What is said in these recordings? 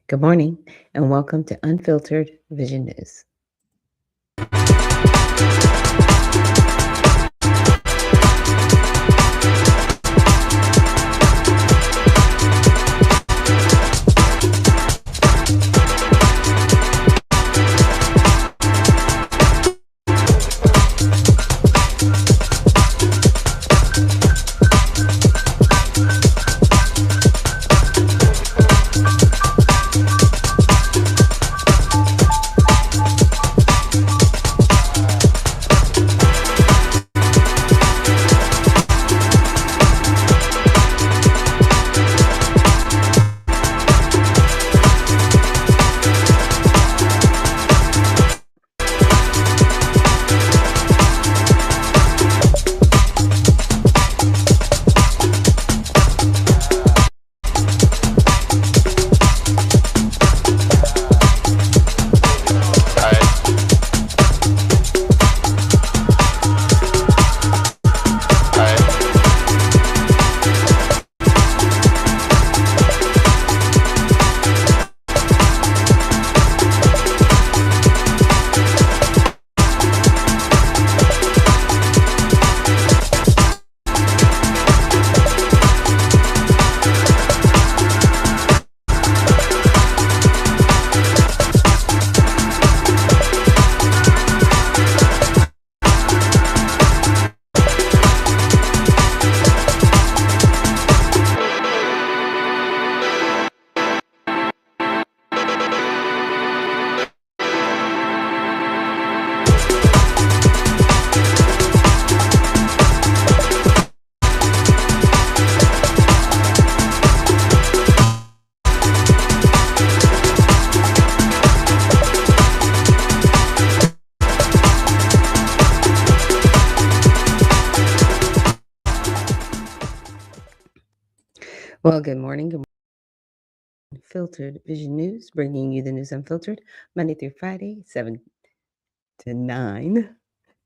Good morning, and welcome to Unfiltered Vision News. Well, good morning. Good morning. Unfiltered Vision News, bringing you the news unfiltered, Monday through Friday, 7 to 9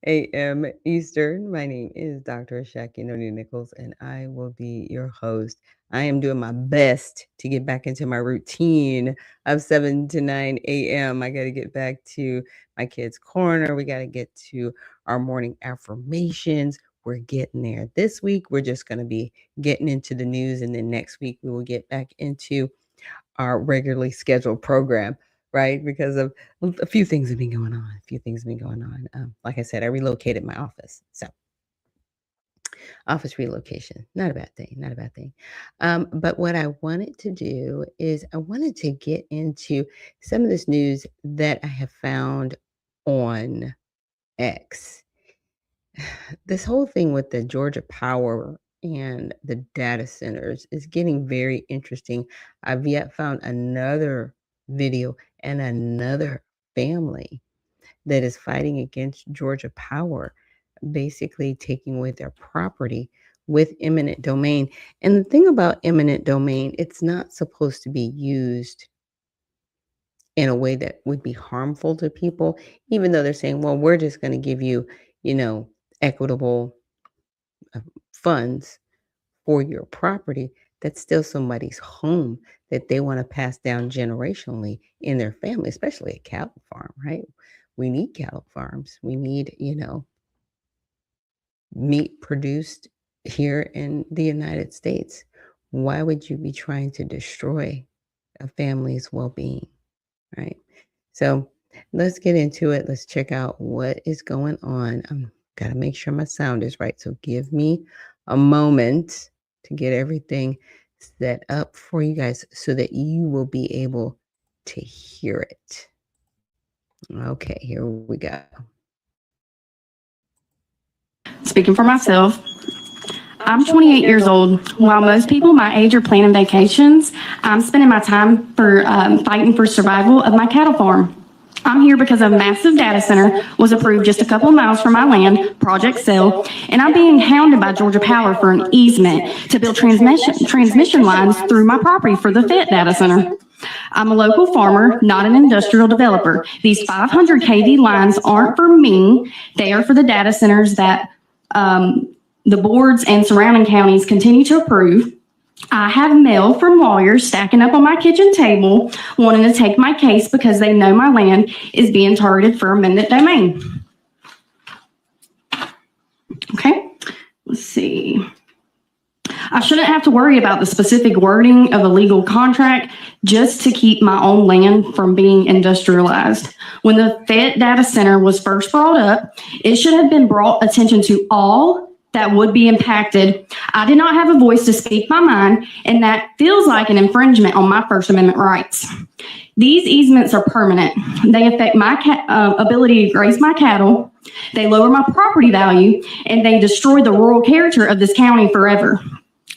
a.m. Eastern. My name is Dr. Ashaki Noni Nichols, and I will be your host. I am doing my best to get back into my routine of 7 to 9 a.m. I got to get back to my kids' corner. We got to get to our morning affirmations. We're getting there. This week, we're just going to be getting into the news, and then next week, we will get back into our regularly scheduled program, right? Because of a few things have been going on. Like I said, I relocated my office. So office relocation, not a bad thing. But what I wanted to do is I wanted to get into some of this news that I have found on X. This whole thing with the Georgia Power and the data centers is getting very interesting. I've yet found another video and another family that is fighting against Georgia Power, basically taking away their property with eminent domain. And the thing about eminent domain, it's not supposed to be used in a way that would be harmful to people, even though they're saying, well, we're just going to give you, equitable funds for your property. That's still somebody's home that they want to pass down generationally in their family, especially a cattle farm, right? We need cattle farms. We need, meat produced here in the United States. Why would you be trying to destroy a family's well-being, right? So let's get into it. Let's check out what is going on. I'm got to make sure my sound is right. So give me a moment to get everything set up for you guys so that you will be able to hear it. Okay, here we go. Speaking for myself, I'm 28 years old. While most people my age are planning vacations, I'm spending my time fighting for survival of my cattle farm. I'm here because a massive data center was approved just a couple of miles from my land, Project Cell, and I'm being hounded by Georgia Power for an easement to build transmission lines through my property for the FET data center. I'm a local farmer, not an industrial developer. These 500 kV lines aren't for me. They are for the data centers that the boards and surrounding counties continue to approve. I have mail from lawyers stacking up on my kitchen table, wanting to take my case because they know my land is being targeted for eminent domain. Okay, let's see. I shouldn't have to worry about the specific wording of a legal contract just to keep my own land from being industrialized. When the Fed data center was first brought up, it should have been brought attention to all that would be impacted. I did not have a voice to speak my mind, and that feels like an infringement on my First Amendment rights. These easements are permanent. They affect my ability to graze my cattle, they lower my property value, and they destroy the rural character of this county forever.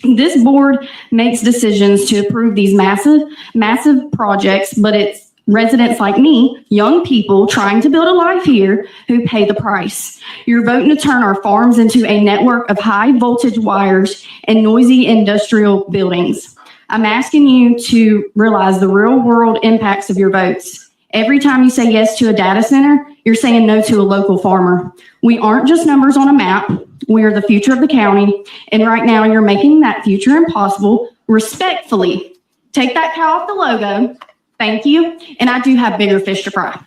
This board makes decisions to approve these massive projects, but it's residents like me, young people trying to build a life here, who pay the price. You're voting to turn our farms into a network of high voltage wires and noisy industrial buildings. I'm asking you to realize the real world impacts of your votes. Every time you say yes to a data center, you're saying no to a local farmer. We aren't just numbers on a map. We are the future of the county. And right now you're making that future impossible. Respectfully, take that cow off the logo. Thank you. And I do have bigger fish to fry.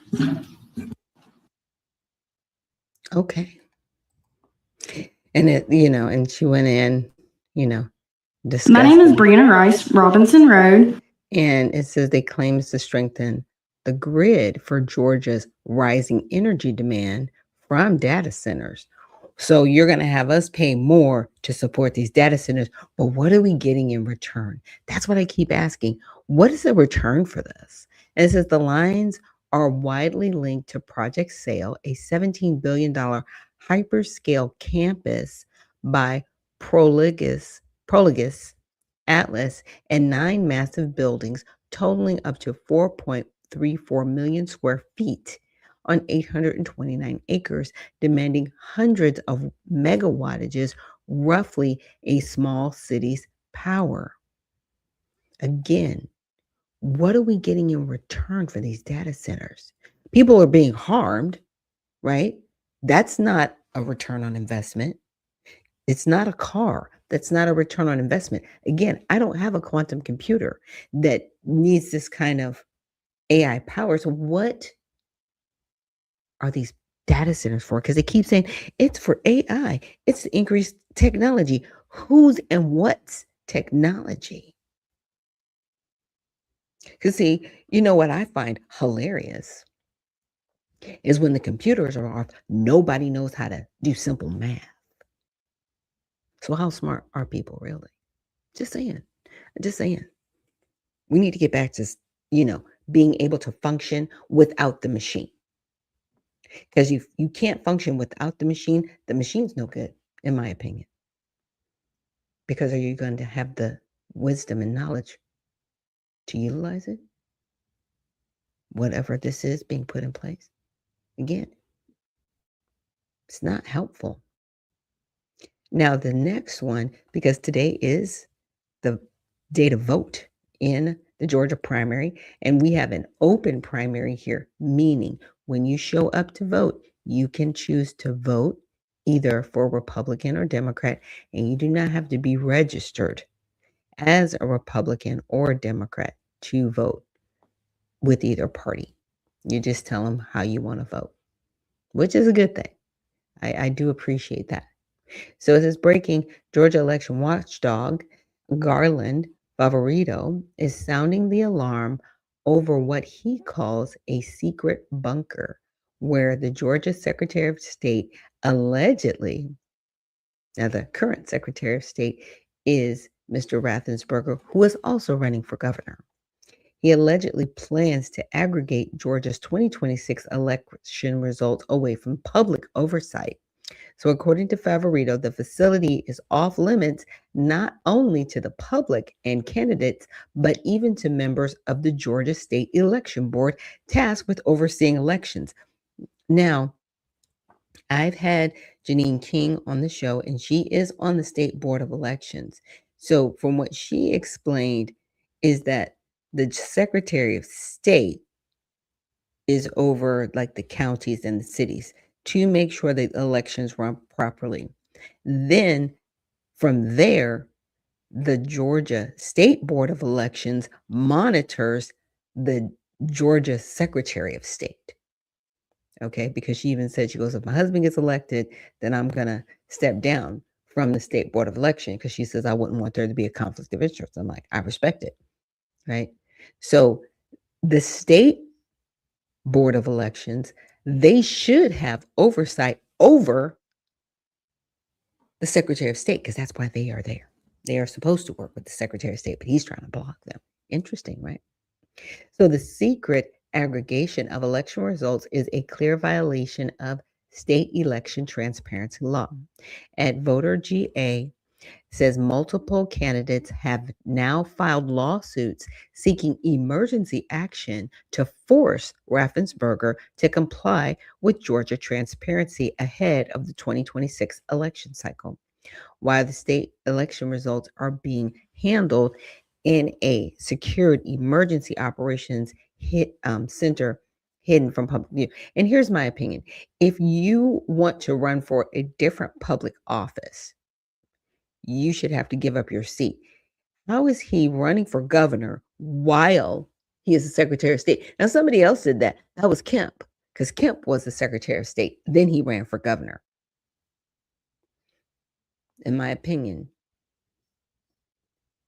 Okay. And and she went in, discussing. My name is Brianna Rice, Robinson Road. And it says they claims to strengthen the grid for Georgia's rising energy demand from data centers. So you're going to have us pay more to support these data centers, but what are we getting in return? That's what I keep asking. What is the return for this? And it says the lines are widely linked to Project Sail, a $17 billion hyperscale campus by Prologis Atlas, and 9 massive buildings totaling up to 4.34 million square feet on 829 acres, demanding hundreds of megawattages, roughly a small city's power. Again, what are we getting in return for these data centers? People are being harmed, right? That's not a return on investment. It's not a car. That's not a return on investment. Again, I don't have a quantum computer that needs this kind of AI power. So what are these data centers for? Because they keep saying it's for AI. It's to increase technology. Whose and what's technology? Because see, what I find hilarious is when the computers are off, nobody knows how to do simple math. So how smart are people really? Just saying. Just saying. We need to get back to, being able to function without the machine. Because you can't function without the machine's no good, in my opinion. Because are you going to have the wisdom and knowledge to utilize it? Whatever this is being put in place. Again, it's not helpful. Now, the next one, because today is the day to vote in the Georgia primary, and we have an open primary here, meaning when you show up to vote, you can choose to vote either for Republican or Democrat, and you do not have to be registered as a Republican or a Democrat to vote with either party. You just tell them how you want to vote, which is a good thing. I do appreciate that. So it is breaking. Georgia election watchdog Garland Favorito is sounding the alarm over what he calls a secret bunker where the Georgia Secretary of State allegedly, now the current Secretary of State is Mr. Raffensperger, who is also running for governor. He allegedly plans to aggregate Georgia's 2026 election results away from public oversight. So, according to Favorito, the facility is off limits not only to the public and candidates, but even to members of the Georgia State Election Board tasked with overseeing elections. Now, I've had Janine King on the show, and she is on the State Board of Elections. So, from what she explained, is that the Secretary of State is over like the counties and the cities to make sure that elections run properly. Then from there, the Georgia State Board of Elections monitors the Georgia Secretary of State. Okay, because she even said, she goes, if my husband gets elected, then I'm going to step down from the State Board of Election, because she says I wouldn't want there to be a conflict of interest. I'm like, I respect it. Right. So the State Board of Elections, they should have oversight over the Secretary of State, because that's why they are there. They are supposed to work with the Secretary of State, but he's trying to block them. Interesting, right? So the secret aggregation of election results is a clear violation of state election transparency law. At Voter GA says multiple candidates have now filed lawsuits seeking emergency action to force Raffensperger to comply with Georgia transparency ahead of the 2026 election cycle. While the state election results are being handled in a secured emergency operations center hidden from public view. And here's my opinion. If you want to run for a different public office, you should have to give up your seat. How is he running for governor while he is the Secretary of State? Now, somebody else did that. That was Kemp, because Kemp was the Secretary of State. Then he ran for governor. In my opinion,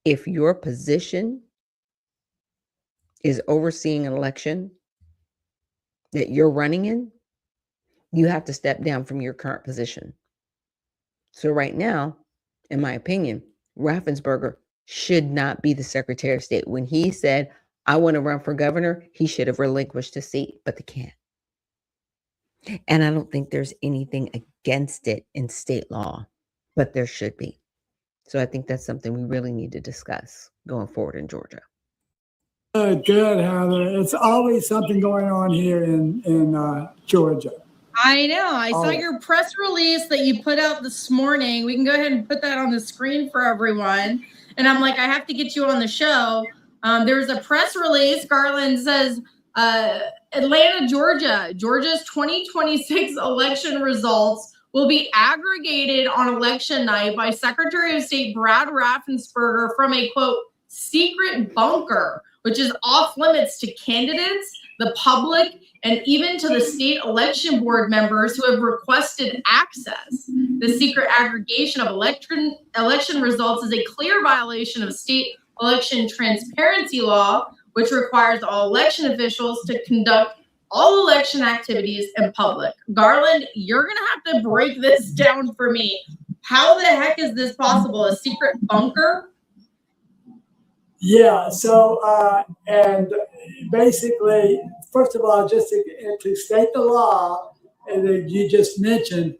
if your position is overseeing an election that you're running in, you have to step down from your current position. So right now, in my opinion, Raffensperger should not be the Secretary of State. When he said, I want to run for governor, he should have relinquished his seat, but they can't. And I don't think there's anything against it in state law, but there should be. So I think that's something we really need to discuss going forward in Georgia. Good, Heather. It's always something going on here in Georgia. I know. I saw your press release that you put out this morning. We can go ahead and put that on the screen for everyone. And I'm like, I have to get you on the show. There was a press release. Garland says, Atlanta, Georgia. Georgia's 2026 election results will be aggregated on election night by Secretary of State Brad Raffensperger from a, quote, secret bunker, which is off limits to candidates, the public, and even to the state election board members who have requested access. The secret aggregation of election results is a clear violation of state election transparency law, which requires all election officials to conduct all election activities in public. Garland, you're going to have to break this down for me. How the heck is this possible? A secret bunker? Yeah, so, and basically, first of all, just to state the law that you just mentioned,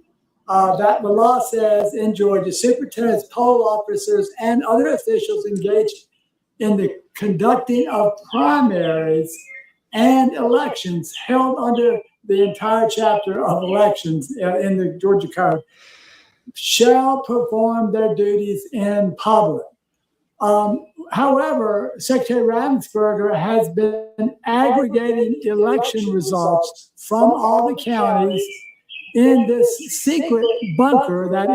that the law says in Georgia, superintendents, poll officers, and other officials engaged in the conducting of primaries and elections held under the entire chapter of elections in the Georgia Code shall perform their duties in public. However, Secretary Raffensperger has been aggregating election results from all the counties in this secret bunker that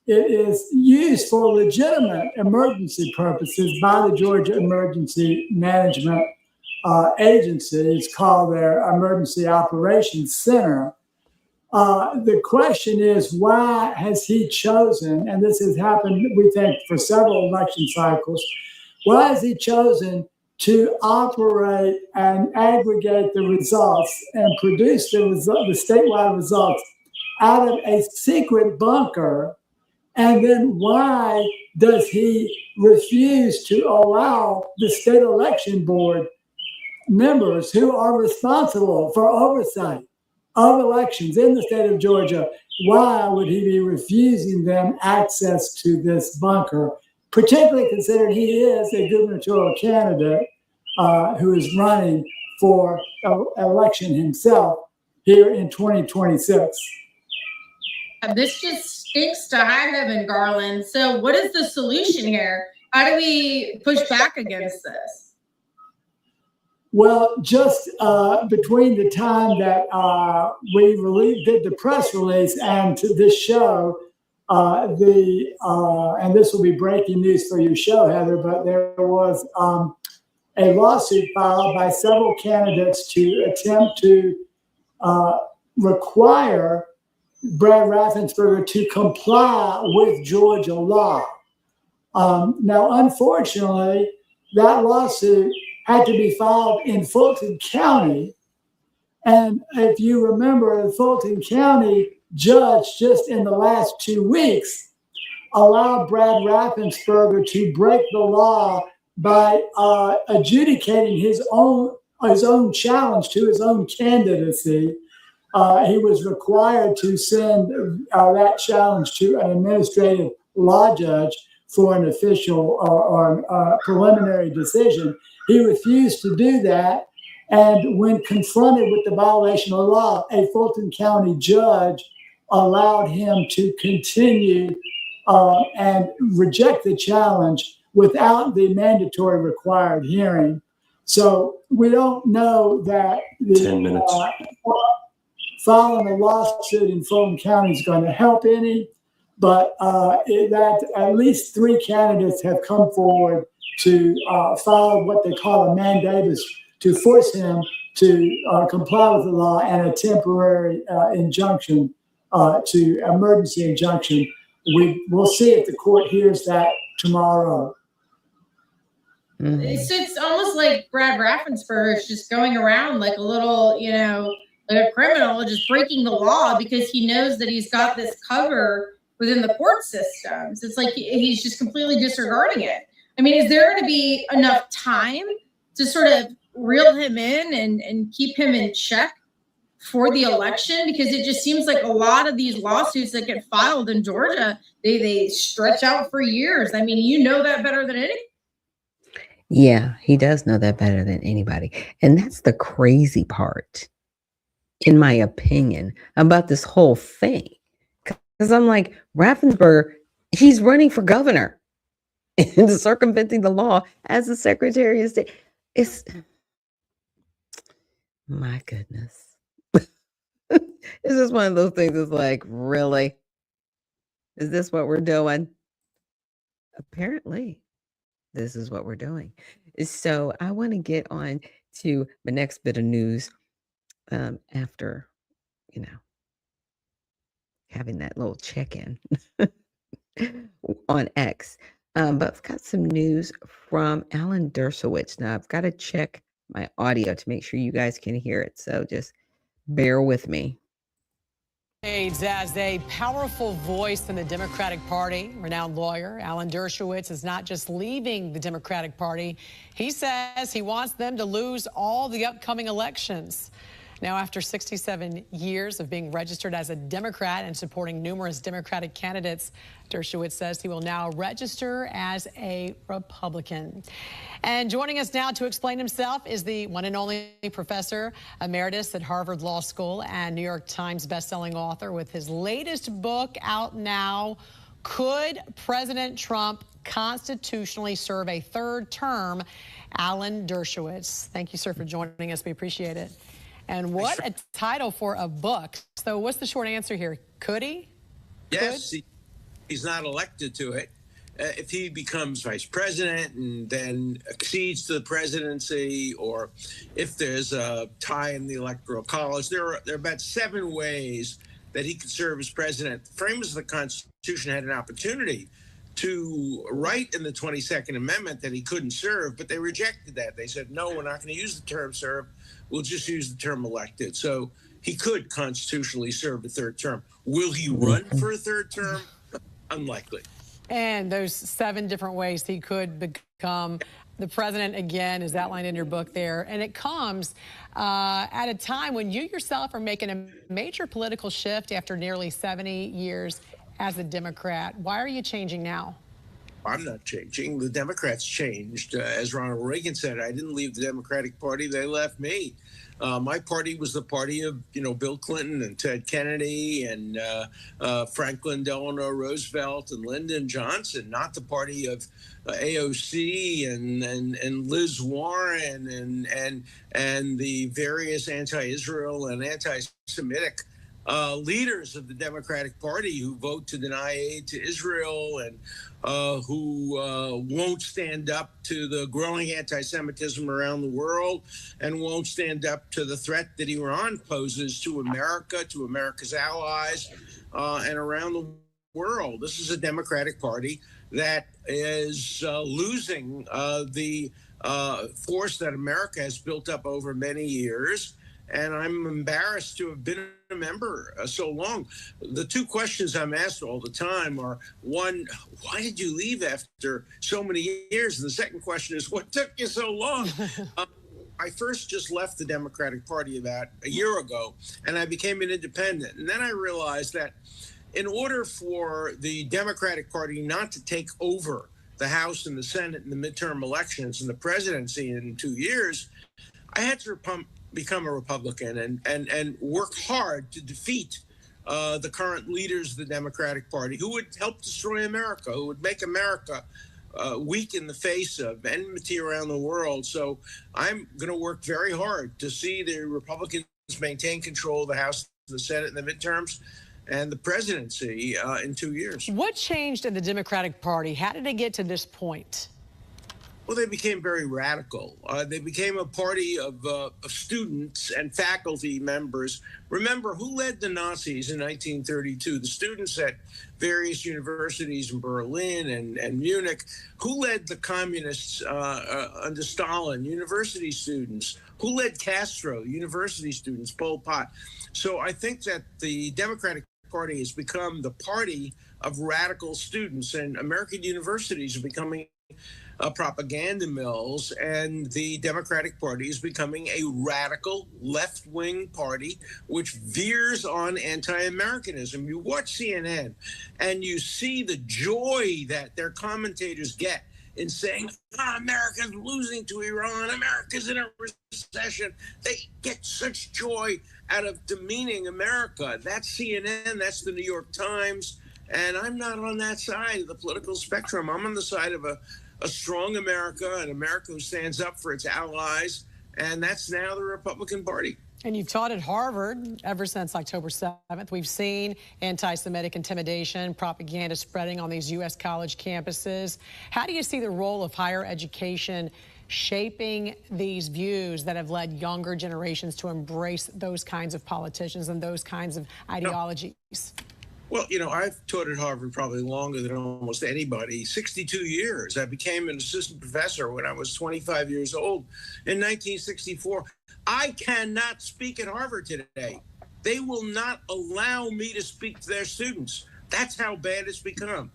it is used for legitimate emergency purposes by the Georgia Emergency Management Agency. It's called their Emergency Operations Center. The question is, why has he chosen, and this has happened, we think, for several election cycles, why has he chosen to operate and aggregate the results and produce the statewide results out of a secret bunker? And then why does he refuse to allow the state election board members who are responsible for oversight of elections in the state of Georgia, why would he be refusing them access to this bunker, particularly considering he is a gubernatorial candidate who is running for election himself here in 2026? This just stinks to high heaven, Garland. So what is the solution here? How do we push back against this? Well, just between the time that we did the press release and to this show, and this will be breaking news for your show, Heather, but there was a lawsuit filed by several candidates to attempt to require Brad Raffensperger to comply with Georgia law. Now, unfortunately, that lawsuit had to be filed in Fulton County. And if you remember, the Fulton County judge just in the last 2 weeks allowed Brad Raffensperger to break the law by adjudicating his own challenge to his own candidacy. He was required to send that challenge to an administrative law judge for an official or preliminary decision. He refused to do that. And when confronted with the violation of law, a Fulton County judge allowed him to continue and reject the challenge without the mandatory required hearing. So we don't know that 10 minutes. Filing a lawsuit in Fulton County is going to help any, but that at least 3 candidates have come forward to file what they call a mandamus to force him to comply with the law and a temporary injunction, to emergency injunction. We'll see if the court hears that tomorrow. Mm-hmm. It's almost like Brad Raffensperger is just going around like a little, like a criminal, just breaking the law because he knows that he's got this cover within the court systems. It's like he's just completely disregarding it. I mean, is there going to be enough time to sort of reel him in and keep him in check for the election? Because it just seems like a lot of these lawsuits that get filed in Georgia, they stretch out for years. I mean, you know that better than anyone. Yeah, he does know that better than anybody. And that's the crazy part, in my opinion, about this whole thing. Because I'm like, Raffensperger, he's running for governor and circumventing the law as the Secretary of State. It's, my goodness. It's just one of those things that's like, really? Is this what we're doing? Apparently, this is what we're doing. So I want to get on to the next bit of news after, having that little check-in on X. But I've got some news from Alan Dershowitz. Now, I've got to check my audio to make sure you guys can hear it. So just bear with me. As a powerful voice in the Democratic Party, renowned lawyer Alan Dershowitz is not just leaving the Democratic Party. He says he wants them to lose all the upcoming elections. Now, after 67 years of being registered as a Democrat and supporting numerous Democratic candidates, Dershowitz says he will now register as a Republican. And joining us now to explain himself is the one and only professor emeritus at Harvard Law School and New York Times bestselling author with his latest book out now, Could President Trump Constitutionally Serve a Third Term? Alan Dershowitz. Thank you, sir, for joining us. We appreciate it. And what a title for a book. So what's the short answer here? Could he? Yes, he's not elected to it. If he becomes vice president and then accedes to the presidency, or if there's a tie in the electoral college, there are about 7 ways that he could serve as president. The framers of the Constitution had an opportunity to write in the 22nd Amendment that he couldn't serve, but they rejected that. They said, no, we're not going to use the term serve. We'll just use the term elected. So he could constitutionally serve a third term. Will he run for a third term? Unlikely. And those 7 different ways he could become the president, again, is outlined in your book there. And it comes at a time when you yourself are making a major political shift after nearly 70 years as a Democrat. Why are you changing now? I'm not changing. The Democrats changed. As Ronald Reagan said, I didn't leave the Democratic Party. They left me. My party was the party of, Bill Clinton and Ted Kennedy and Franklin Delano Roosevelt and Lyndon Johnson, not the party of AOC and Liz Warren and the various anti-Israel and anti-Semitic leaders of the Democratic Party who vote to deny aid to Israel and who won't stand up to the growing anti-Semitism around the world and won't stand up to the threat that Iran poses to America, to America's allies, and around the world. This is a Democratic Party that is losing the force that America has built up over many years. And I'm embarrassed to have been a member so long. The two questions I'm asked all the time are, one, why did you leave after so many years? And the second question is, what took you so long? I first just left the Democratic Party about a year ago, and I became an independent. And then I realized that in order for the Democratic Party not to take over the House and the Senate in the midterm elections and the presidency in 2 years, I had to become a Republican and work hard to defeat the current leaders of the Democratic Party who would help destroy America, who would make America weak in the face of enmity around the world. So I'm going to work very hard to see the Republicans maintain control of the House, the Senate, in the midterms, and the presidency in 2 years. What changed in the Democratic Party? How did it get to this point? Well, they became very radical. They became a party of students and faculty members. Remember, who led the Nazis in 1932? The students at various universities in Berlin and Munich. Who led the communists under Stalin? University students. Who led Castro? University students, Pol Pot. So I think that the Democratic Party has become the party of radical students, and American universities are becoming propaganda mills, and the Democratic Party is becoming a radical left-wing party which veers on anti-Americanism. You watch CNN and you see the joy that their commentators get in saying, America's losing to Iran, America's in a recession. They get such joy out of demeaning America. That's CNN, that's the New York Times, and I'm not on that side of the political spectrum. I'm on the side of a strong America, an America who stands up for its allies, and that's now the Republican Party. And you've taught at Harvard ever since October 7th. We've seen anti-Semitic intimidation, propaganda spreading on these U.S. college campuses. How do you see the role of higher education shaping these views that have led younger generations to embrace those kinds of politicians and those kinds of ideologies? Well, you know, I've taught at Harvard probably longer than almost anybody, 62 years. I became an assistant professor when I was 25 years old in 1964. I cannot speak at Harvard today. They will not allow me to speak to their students. That's how bad it's become.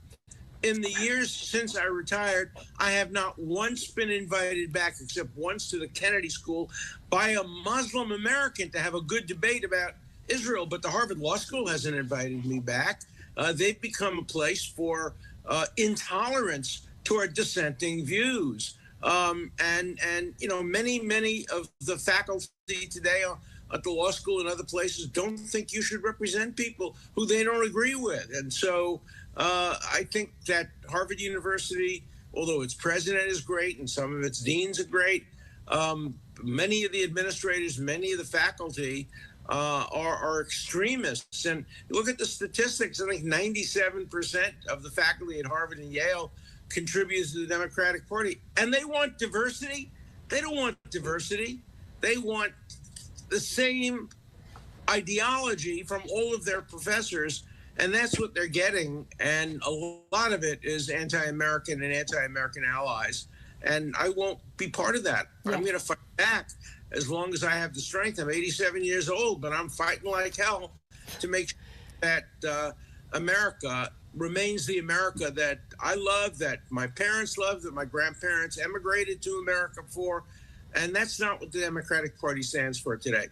In the years since I retired, I have not once been invited back, except once to the Kennedy School, by a Muslim American to have a good debate about Israel, but the Harvard Law School hasn't invited me back. They've become a place for intolerance toward dissenting views. And you know, many of the faculty today at the law school and other places don't think you should represent people who they don't agree with. And so I think that Harvard University, although its president is great and some of its deans are great, many of the administrators, many of the faculty are extremists. And look at the statistics. I think 97% of the faculty at Harvard and Yale contributes to the Democratic Party. And they want diversity. They don't want diversity. They want the same ideology from all of their professors. And that's what they're getting. And a lot of it is anti-American and anti-American allies. And I won't be part of that. Yeah. I'm going to fight back as long as I have the strength. I'm 87 years old, but I'm fighting like hell to make sure that America remains the America that I love, that my parents loved, that my grandparents emigrated to America for. And that's not what the Democratic Party stands for today.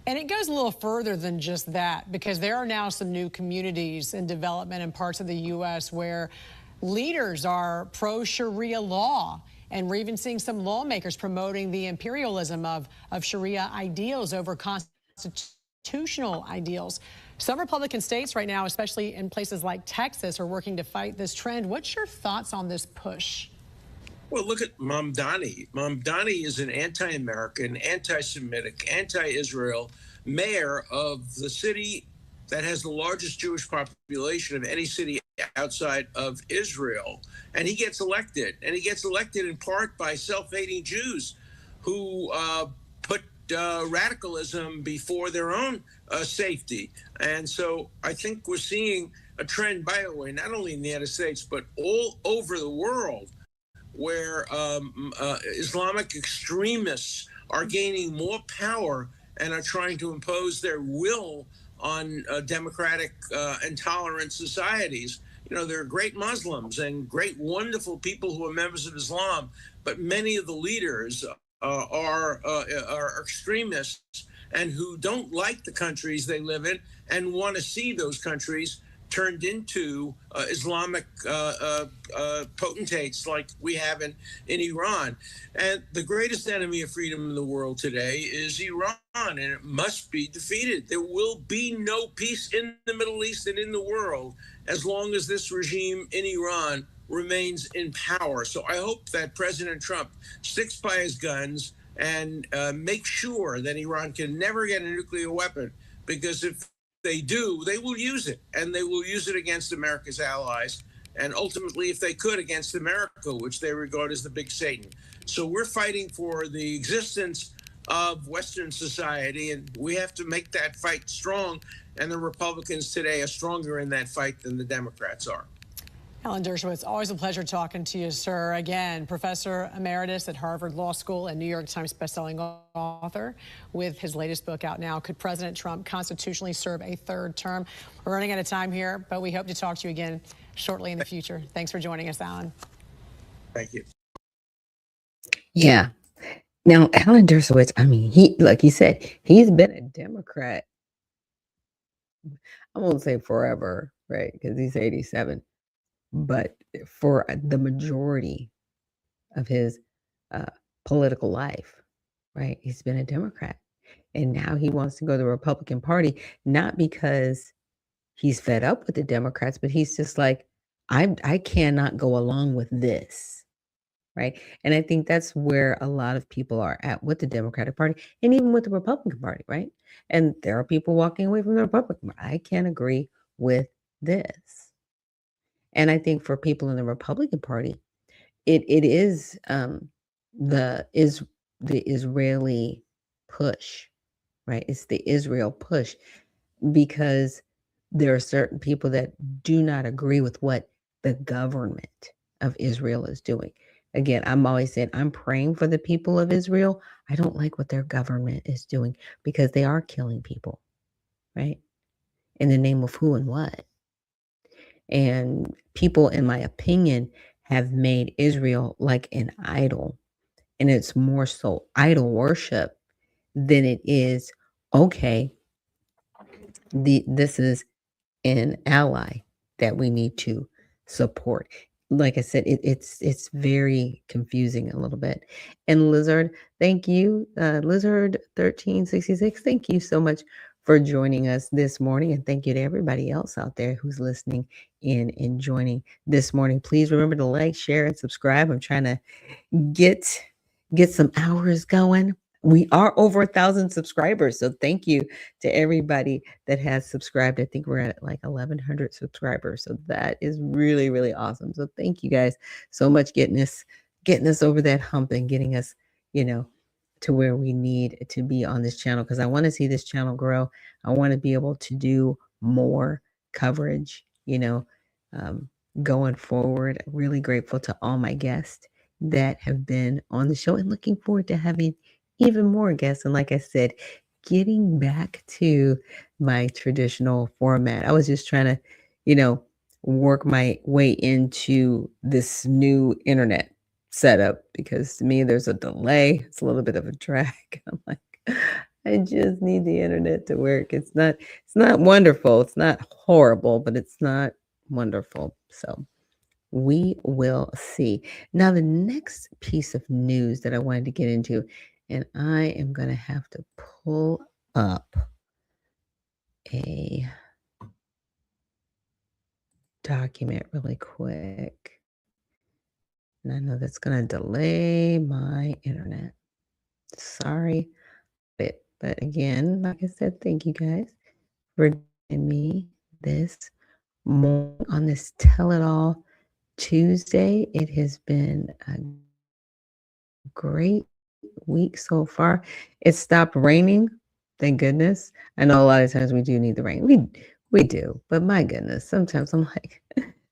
And it goes a little further than just that, because there are now some new communities in development in parts of the U.S. where leaders are pro-Sharia law. And we're even seeing some lawmakers promoting the imperialism of Sharia ideals over constitutional ideals. Some Republican states right now, especially in places like Texas, are working to fight this trend. What's your thoughts on this push? Well, look at Mamdani. Mamdani is an anti-American, anti-Semitic, anti-Israel mayor of the city that has the largest Jewish population of any city outside of Israel. And he gets elected. And he gets elected in part by self-hating Jews who put radicalism before their own safety. And so I think we're seeing a trend, by the way, not only in the United States, but all over the world, where Islamic extremists are gaining more power and are trying to impose their will on democratic and tolerant societies. You know, there are great Muslims and great, wonderful people who are members of Islam, but many of the leaders are extremists and who don't like the countries they live in and want to see those countries turned into Islamic potentates like we have in Iran. And the greatest enemy of freedom in the world today is Iran, and it must be defeated. There will be no peace in the Middle East and in the world as long as this regime in Iran remains in power. So I hope that President Trump sticks by his guns and makes sure that Iran can never get a nuclear weapon, because if they do, they will use it, and they will use it against America's allies, and ultimately, if they could, against America, which they regard as the big Satan. So we're fighting for the existence of Western society, and we have to make that fight strong, and the Republicans today are stronger in that fight than the Democrats are. Alan Dershowitz, always a pleasure talking to you, sir. Again, Professor Emeritus at Harvard Law School and New York Times bestselling author with his latest book out now, Could President Trump Constitutionally Serve a Third Term? We're running out of time here, but we hope to talk to you again shortly in the future. Thanks for joining us, Alan. Thank you. Yeah. Now, Alan Dershowitz, I mean, like you said, he's been a Democrat. I won't say forever, right? Because he's 87. But for the majority of his political life, right, he's been a Democrat. And now he wants to go to the Republican Party, not because he's fed up with the Democrats, but he's just like, I cannot go along with this, right? And I think that's where a lot of people are at with the Democratic Party and even with the Republican Party, right? And there are people walking away from the Republican Party. I can't agree with this. And I think for people in the Republican Party, it is the Israeli push, right? It's the Israel push, because there are certain people that do not agree with what the government of Israel is doing. Again, I'm always saying I'm praying for the people of Israel. I don't like what their government is doing, because they are killing people, right? In the name of who and what? And people, in my opinion, have made Israel like an idol. And it's more so idol worship than it is, okay, this is an ally that we need to support. Like I said, it's very confusing a little bit. And Lizard, thank you, Lizard 1366. Thank you so much for joining us this morning, and thank you to everybody else out there who's listening in and joining this morning. Please remember to like, share, and subscribe. I'm trying to get some hours going. We are over 1,000 subscribers, so thank you to everybody that has subscribed. I think we're at like 1,100 subscribers, so that is really, really awesome. So thank you guys so much, getting us over that hump and getting us, to where we need to be on this channel, because I want to see this channel grow. I want to be able to do more coverage, going forward. Really grateful to all my guests that have been on the show, and looking forward to having even more guests. And like I said, getting back to my traditional format. I was just trying to, work my way into this new internet setup, because to me there's a delay. It's a little bit of a drag. I'm like, I just need the internet to work. It's not wonderful. It's not horrible, but it's not wonderful. So we will see. Now, the next piece of news that I wanted to get into, and I am going to have to pull up a document really quick. And I know that's going to delay my internet. Sorry. But again, like I said, thank you guys for me this morning on this Tell It All Tuesday. It has been a great week so far. It stopped raining, thank goodness. I know a lot of times we do need the rain. We do, but my goodness, sometimes I'm like,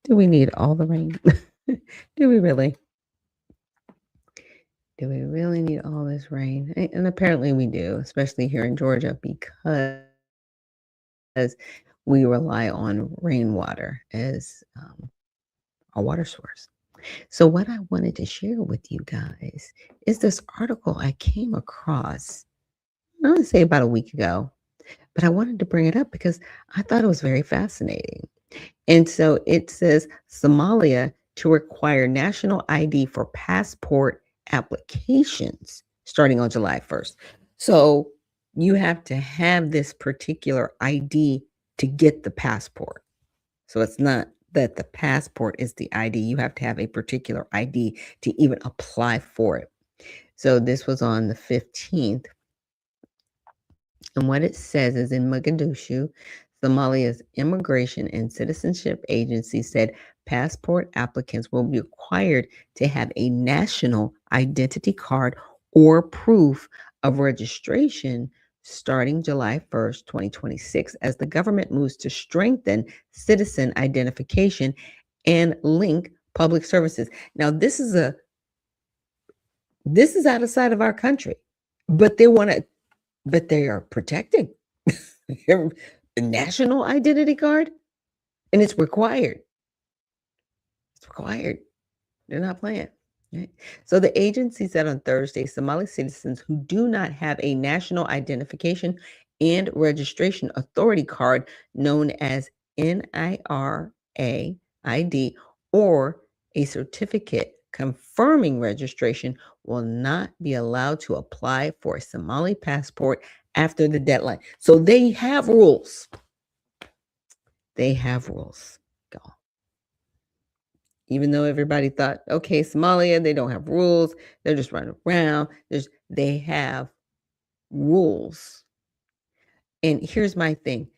do we need all the rain? Do we really? Do we really need all this rain? And apparently we do, especially here in Georgia, because we rely on rainwater as our water source. So, what I wanted to share with you guys is this article I came across, I want to say about a week ago, but I wanted to bring it up because I thought it was very fascinating. And so it says Somalia to require national ID for passport applications starting on July 1st. So you have to have this particular ID to get the passport. So it's not that the passport is the ID. You have to have a particular ID to even apply for it. So this was on the 15th. And what it says is in Mogadishu, Somalia's Immigration and Citizenship Agency said passport applicants will be required to have a national identity card or proof of registration starting July 1st, 2026, as the government moves to strengthen citizen identification and link public services. Now, this is out of sight of our country, but they are protecting the national identity card, and it's required. It's required. They're not playing. Right? So the agency said on Thursday, Somali citizens who do not have a national identification and registration authority card known as NIRA ID or a certificate confirming registration will not be allowed to apply for a Somali passport after the deadline. So they have rules. They have rules. Go. Even though everybody thought, okay, Somalia, they don't have rules. They're just running around. They have rules. And here's my thing.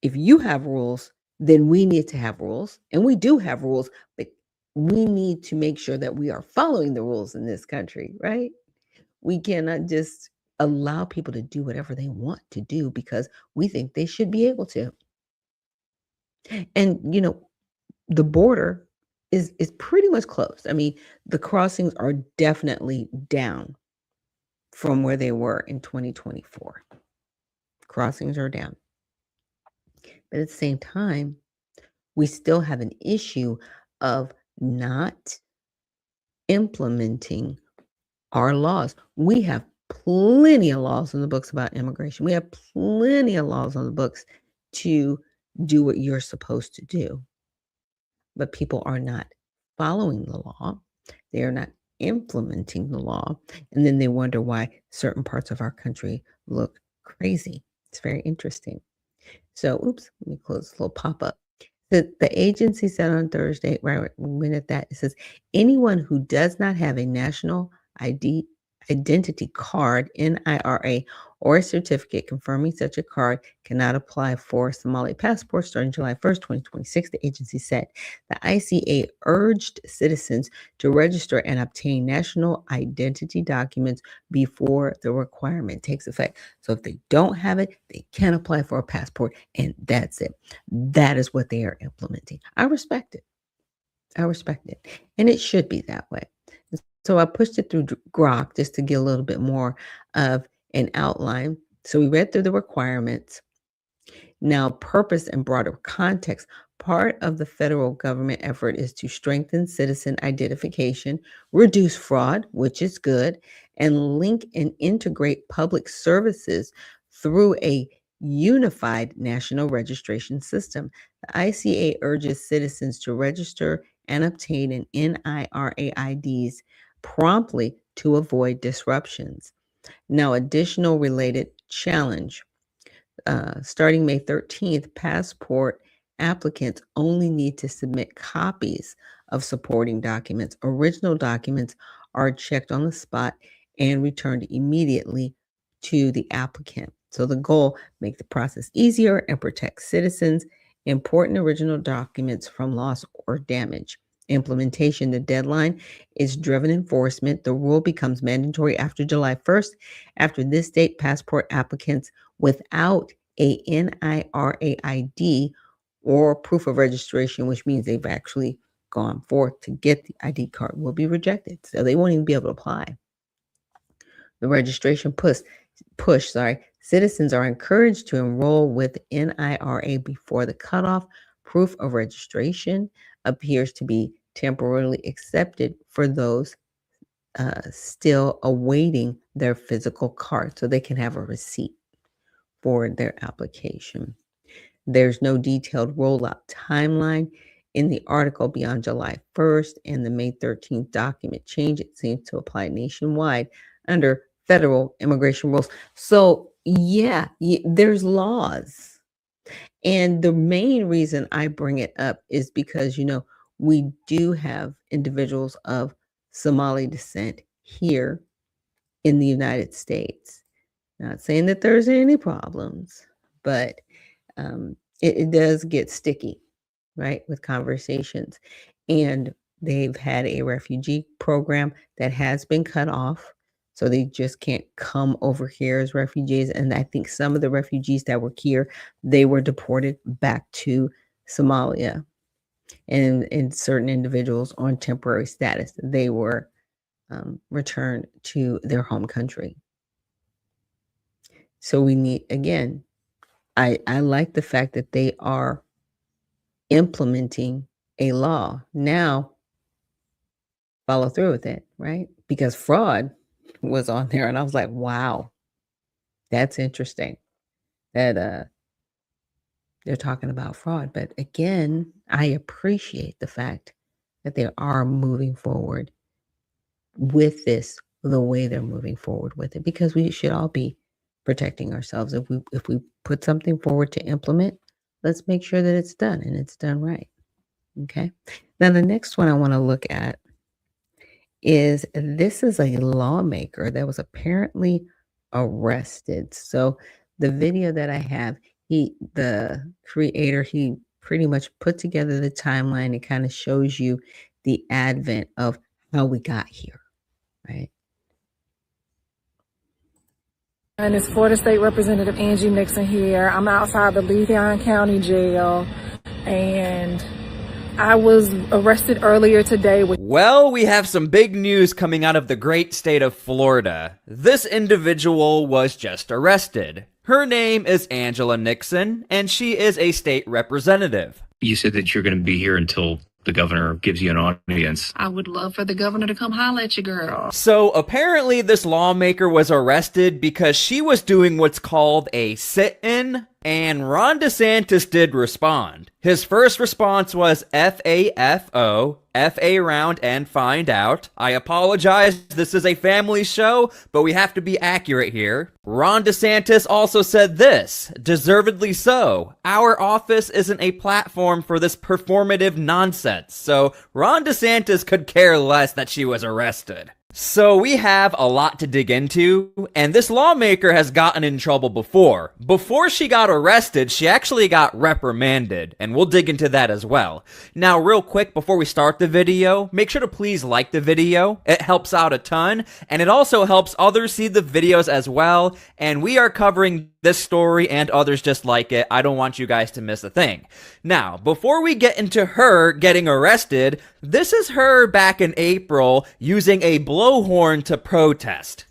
If you have rules, then we need to have rules. And we do have rules, but we need to make sure that we are following the rules in this country, right? We cannot just allow people to do whatever they want to do because we think they should be able to. And, the border is pretty much closed. I mean, the crossings are definitely down from where they were in 2024. Crossings are down. But at the same time, we still have an issue of not implementing our laws. We have plenty of laws in the books about immigration. We have plenty of laws on the books to do what you're supposed to do. But people are not following the law. They are not implementing the law. And then they wonder why certain parts of our country look crazy. It's very interesting. So, oops, let me close this little pop-up. The agency said on Thursday, right when at that, it says, anyone who does not have a national identity card, NIRA, or a certificate confirming such a card cannot apply for Somali passports starting July 1st, 2026, the agency said. The ICA urged citizens to register and obtain national identity documents before the requirement takes effect. So if they don't have it, they can't apply for a passport, and that's it. That is what they are implementing. I respect it. I respect it. And it should be that way. So I pushed it through Grok just to get a little bit more of an outline. So we read through the requirements. Now, purpose and broader context. Part of the federal government effort is to strengthen citizen identification, reduce fraud, which is good, and link and integrate public services through a unified national registration system. The ICA urges citizens to register and obtain an NIRA IDs promptly to avoid disruptions. Now, additional related challenge. Starting May 13th, passport applicants only need to submit copies of supporting documents. Original documents are checked on the spot and returned immediately to the applicant. So the goal, make the process easier and protect citizens, important original documents from loss or damage. Implementation, the deadline is driven enforcement. The rule becomes mandatory after July 1st. After this date, passport applicants without a NIRA ID or proof of registration, which means they've actually gone forth to get the ID card, will be rejected. So they won't even be able to apply. The registration push, citizens are encouraged to enroll with NIRA before the cutoff. Proof of registration appears to be temporarily accepted for those still awaiting their physical card, so they can have a receipt for their application. There's no detailed rollout timeline in the article beyond July 1st, and the May 13th document change, it seems to apply nationwide under federal immigration rules. So yeah, there's laws. And the main reason I bring it up is because, we do have individuals of Somali descent here in the United States. Not saying that there's any problems, but it does get sticky, right, with conversations. And they've had a refugee program that has been cut off. So they just can't come over here as refugees. And I think some of the refugees that were here, they were deported back to Somalia. And certain individuals on temporary status, they were returned to their home country. So we need, again, I like the fact that they are implementing a law. Now, follow through with it, right? Because fraud was on there, and I was like, wow, that's interesting that they're talking about fraud. But again, I appreciate the fact that they are moving forward with this the way they're moving forward with it, because we should all be protecting ourselves. If we put something forward to implement, let's make sure that it's done and it's done right. Okay. Now the next one I want to look at is, this is a lawmaker that was apparently arrested. So the video that I have, the creator, he pretty much put together the timeline. It kind of shows you the advent of how we got here, right? And it's Florida State Representative Angie Nixon here. I'm outside the Leon County Jail, and I was arrested earlier today with... Well, we have some big news coming out of the great state of Florida. This individual was just arrested. Her name is Angela Nixon, and she is a state representative. You said that you're going to be here until the governor gives you an audience. I would love for the governor to come holler at you, girl. So apparently this lawmaker was arrested because she was doing what's called a sit-in, and Ron DeSantis did respond. His first response was FAFO, F-A round and find out. I apologize, this is a family show, but we have to be accurate here. Ron DeSantis also said this, deservedly so. Our office isn't a platform for this performative nonsense. So Ron DeSantis could care less that she was arrested. So we have a lot to dig into, and this lawmaker has gotten in trouble before. Before she got arrested, she actually got reprimanded, and we'll dig into that as well. Now, real quick, before we start the video, make sure to please like the video. It helps out a ton, and it also helps others see the videos as well, and we are covering this story and others just like it. I don't want you guys to miss a thing. Now, before we get into her getting arrested, this is her back in April using a blowhorn to protest.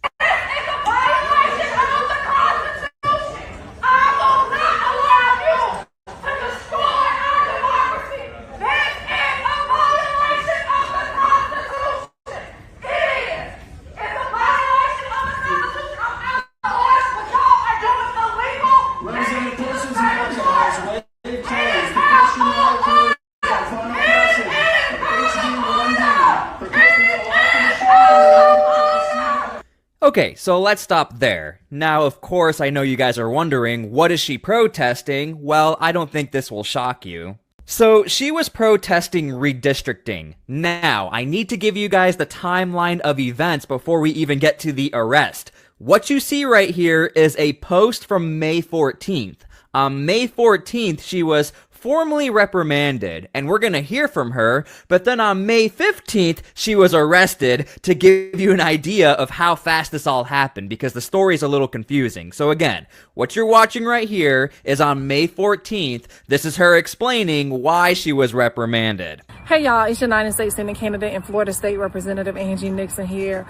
Okay, so let's stop there. Now, of course, I know you guys are wondering, what is she protesting? Well, I don't think this will shock you. So, she was protesting redistricting. Now, I need to give you guys the timeline of events before we even get to the arrest. What you see right here is a post from May 14th. On May 14th, she was formally reprimanded, and we're going to hear from her, but then on May 15th, she was arrested, to give you an idea of how fast this all happened, because the story is a little confusing. So again, what you're watching right here is on May 14th. This is her explaining why she was reprimanded. Hey y'all, it's United States Senate candidate and Florida State Representative Angie Nixon here.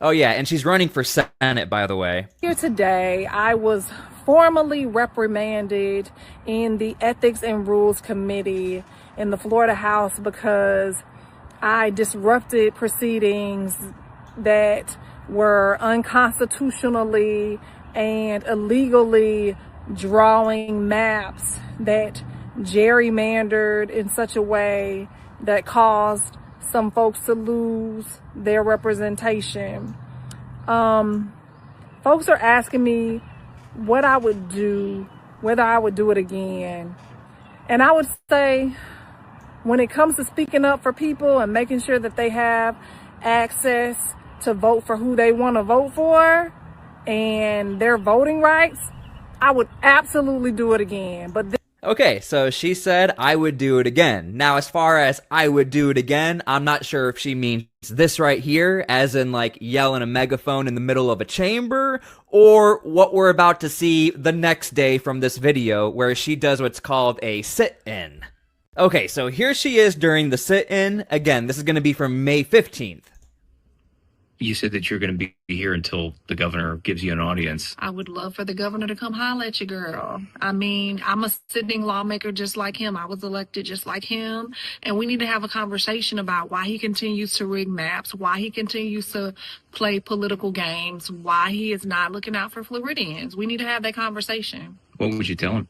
Oh yeah, and she's running for Senate, by the way. Here today, I was formally reprimanded in the Ethics and Rules Committee in the Florida House because I disrupted proceedings that were unconstitutionally and illegally drawing maps that gerrymandered in such a way that caused some folks to lose their representation. Folks are asking me what I would do, whether I would do it again. And I would say, when it comes to speaking up for people and making sure that they have access to vote for who they want to vote for and their voting rights, I would absolutely do it again. Okay, so she said, I would do it again. Now, as far as I would do it again, I'm not sure if she means this right here, as in like yelling a megaphone in the middle of a chamber, or what we're about to see the next day from this video, where she does what's called a sit-in. Okay, so here she is during the sit-in. Again, this is going to be from May 15th. You said that you're going to be here until the governor gives you an audience. I would love for the governor to come holler at you, girl. I mean, I'm a sitting lawmaker just like him. I was elected just like him. And we need to have a conversation about why he continues to rig maps, why he continues to play political games, why he is not looking out for Floridians. We need to have that conversation. What would you tell him?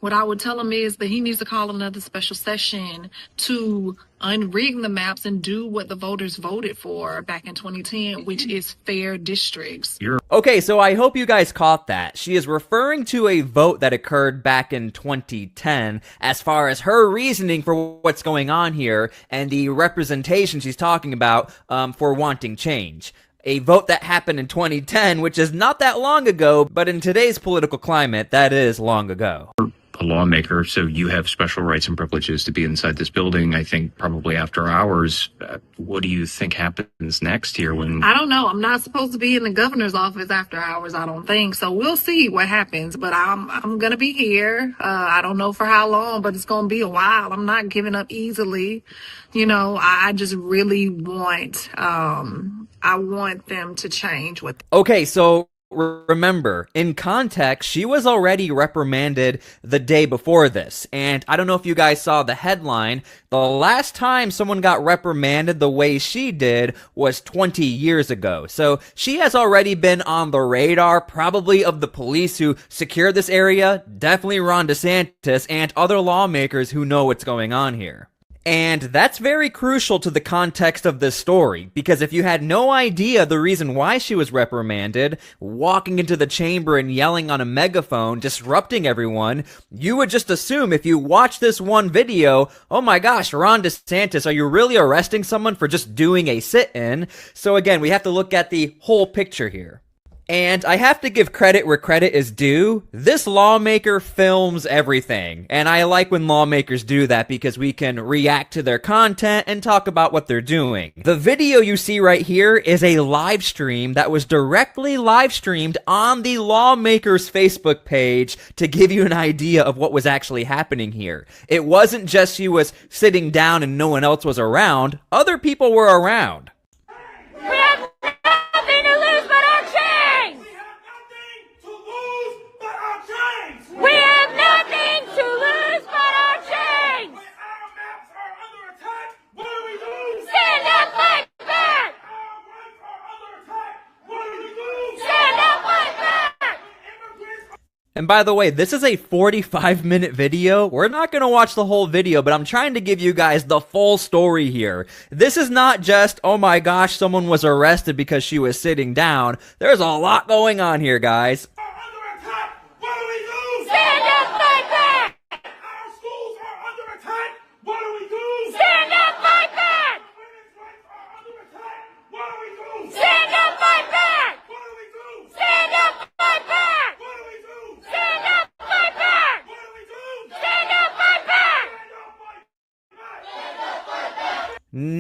What I would tell him is that he needs to call another special session to unrig the maps and do what the voters voted for back in 2010, which is fair districts. Okay, so I hope you guys caught that. She is referring to a vote that occurred back in 2010 as far as her reasoning for what's going on here and the representation she's talking about for wanting change. A vote that happened in 2010, which is not that long ago, but in today's political climate, that is long ago. A lawmaker, so you have special rights and privileges to be inside this building, I think probably after hours. What do you think happens next here when... I don't know. I'm not supposed to be in the governor's office after hours, I don't think. So we'll see what happens. But I'm going to be here. I don't know for how long, but it's going to be a while. I'm not giving up easily. You know, I just really want... I want them to change what... Okay, so remember, in context, she was already reprimanded the day before this. And I don't know if you guys saw the headline. The last time someone got reprimanded the way she did was 20 years ago. So she has already been on the radar, probably of the police who secured this area, definitely Ron DeSantis, and other lawmakers who know what's going on here. And that's very crucial to the context of this story, because if you had no idea the reason why she was reprimanded, walking into the chamber and yelling on a megaphone, disrupting everyone, you would just assume if you watch this one video, oh my gosh, Ron DeSantis, are you really arresting someone for just doing a sit-in? So again, we have to look at the whole picture here. And I have to give credit where credit is due. This lawmaker films everything. And I like when lawmakers do that because we can react to their content and talk about what they're doing. The video you see right here is a live stream that was directly live streamed on the lawmaker's Facebook page to give you an idea of what was actually happening here. It wasn't just she was sitting down and no one else was around. Other people were around. We have nothing to lose but our chains! We have nothing to lose but our chains! When our maps are under attack, what do we do? Stand up, fight back! Our rights are under attack, what do we do? Stand up, fight back! And by the way, this is a 45-minute video. We're not going to watch the whole video, but I'm trying to give you guys the full story here. This is not just, oh my gosh, someone was arrested because she was sitting down. There's a lot going on here, guys. Under attack, what do we do? Stand up, fight back! Our schools are under attack, what do we do? Stand up, fight back! Women's rights are under attack, what do we do? Stand up, fight back! What do we do?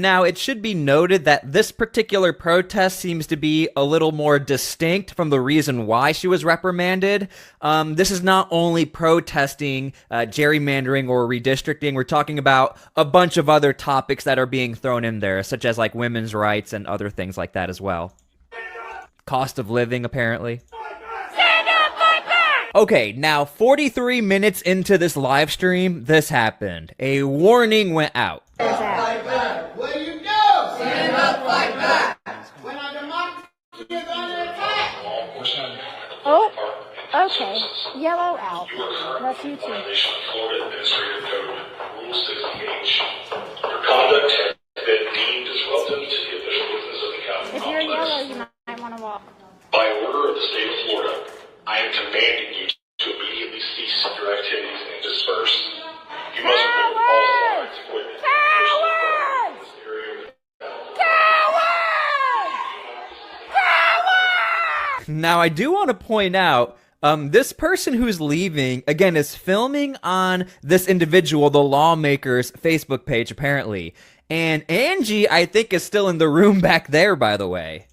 Now, it should be noted that this particular protest seems to be a little more distinct from the reason why she was reprimanded. This is not only protesting gerrymandering or redistricting. We're talking about a bunch of other topics that are being thrown in there, such as like women's rights and other things like that as well. Cost of living, apparently. Stand up, fight back! Okay, now 43 minutes into this live stream, this happened. A warning went out. Fight back. What do you do? Stand up, fight back. When our democracy is under attack. Oh, okay. Yellow out. That's you too. Florida Administrative Code, Rule 60H. Your conduct has been deemed disruptive to the official business of the county. If you're yellow, you might want to walk. By order of the state of Florida, I am commanding you to immediately cease your activities and disperse. You must remove all signs, equipment, Cowards! Cowards! Now, I do want to point out, this person who's leaving, again, is filming on this individual, the lawmaker's Facebook page, apparently. And Angie, I think, is still in the room back there, by the way.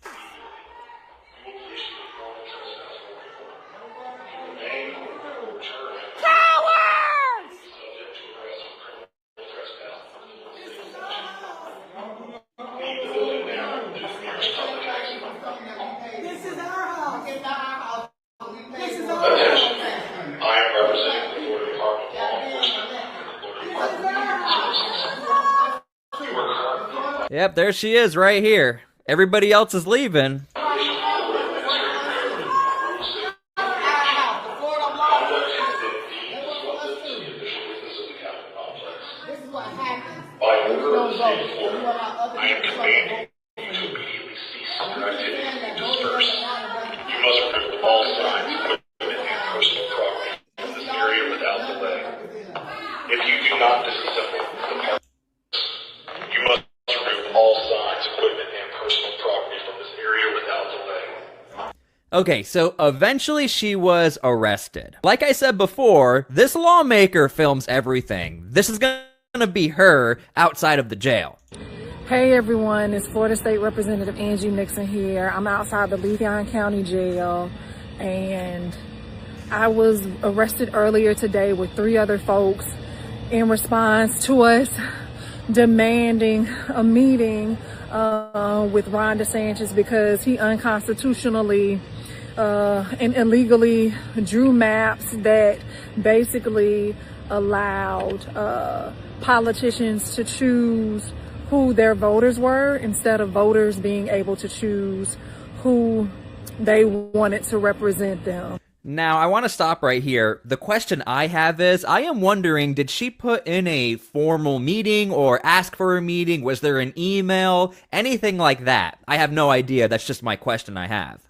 Yep, there she is right here. Everybody else is leaving. Okay, so eventually she was arrested. Like I said before, this lawmaker films everything. This is gonna be her outside of the jail. Hey everyone, it's Florida State Representative Angie Nixon here. I'm outside the Leon County Jail, and I was arrested earlier today with 3 other folks in response to us demanding a meeting with Ron DeSantis because he unconstitutionally and illegally drew maps that basically allowed politicians to choose who their voters were instead of voters being able to choose who they wanted to represent them. Now, I want to stop right here. The question I have is, I am wondering, did she put in a formal meeting or ask for a meeting? Was there an email? Anything like that? I have no idea. That's just my question I have.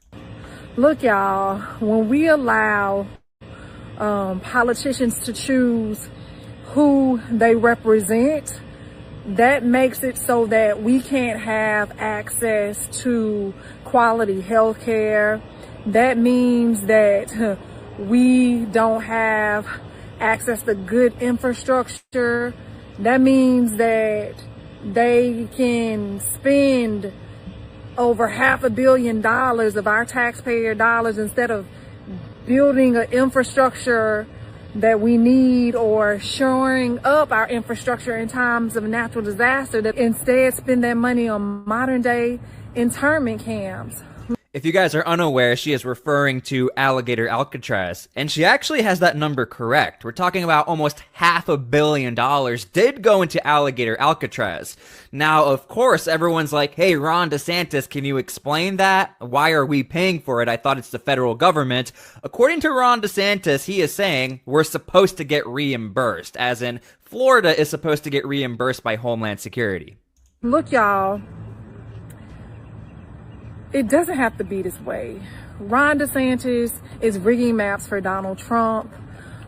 Look, y'all, when we allow politicians to choose who they represent, that makes it so that we can't have access to quality health care. That means that we don't have access to good infrastructure. That means that they can spend over $500 million of our taxpayer dollars instead of building an infrastructure that we need or shoring up our infrastructure in times of natural disaster, that instead spend that money on modern day internment camps. If you guys are unaware, she is referring to Alligator Alcatraz, and she actually has that number correct. We're talking about almost $500 million did go into Alligator Alcatraz. Now, of course, everyone's like, hey, Ron DeSantis, can you explain that? Why are we paying for it? I thought it's the federal government. According to Ron DeSantis, he is saying we're supposed to get reimbursed, as in Florida is supposed to get reimbursed by Homeland Security. Look, y'all. It doesn't have to be this way. Ron DeSantis is rigging maps for Donald Trump,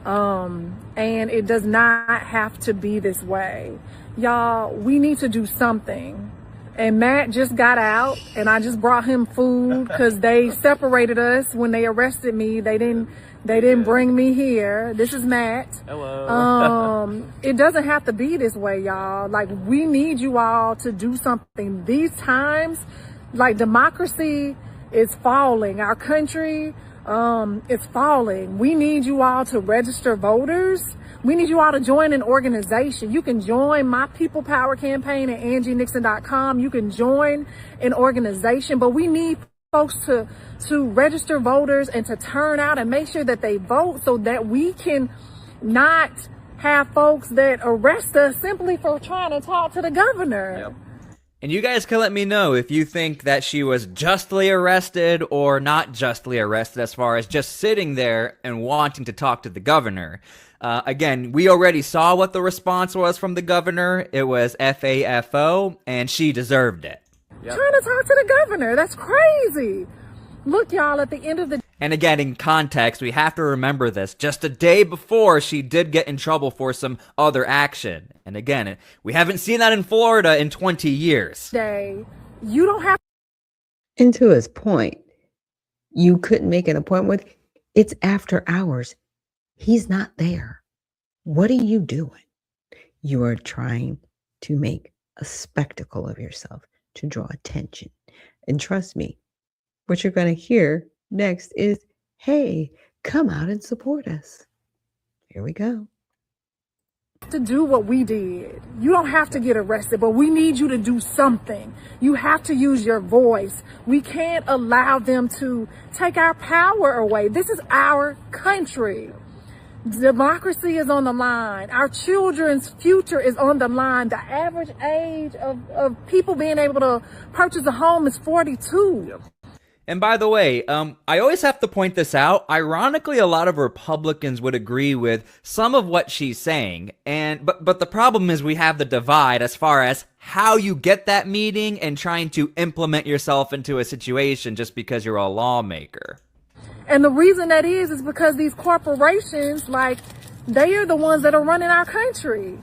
and it does not have to be this way. Y'all, we need to do something. And Matt just got out, and I just brought him food because they separated us when they arrested me. They didn't bring me here. This is Matt. Hello. It doesn't have to be this way, y'all. Like, we need you all to do something. These times, like, democracy is falling. Our country is falling. We need you all to register voters. We need you all to join an organization. You can join My People Power campaign at AngieNixon.com. You can join an organization, but we need folks to register voters and to turn out and make sure that they vote so that we can not have folks that arrest us simply for trying to talk to the governor. Yep. And you guys can let me know if you think that she was justly arrested or not justly arrested as far as just sitting there and wanting to talk to the governor. Again, we already saw what the response was from the governor. It was FAFO, and she deserved it. Yep. Trying to talk to the governor. That's crazy. Look, y'all, at the end of the... And again, in context, we have to remember this. Just a day before, she did get in trouble for some other action. And again, we haven't seen that in Florida in 20 years. Day, you don't have... And to his point, you couldn't make an appointment with... It's after hours. He's not there. What are you doing? You are trying to make a spectacle of yourself to draw attention. And trust me, what you're going to hear next is, hey, come out and support us. Here we go. To do what we did. You don't have to get arrested, but we need you to do something. You have to use your voice. We can't allow them to take our power away. This is our country. Democracy is on the line. Our children's future is on the line. The average age of people being able to purchase a home is 42. Yep. And by the way, I always have to point this out. Ironically, a lot of Republicans would agree with some of what she's saying. But the problem is we have the divide as far as how you get that meeting and trying to implement yourself into a situation just because you're a lawmaker. And the reason that is because these corporations, like, they are the ones that are running our country.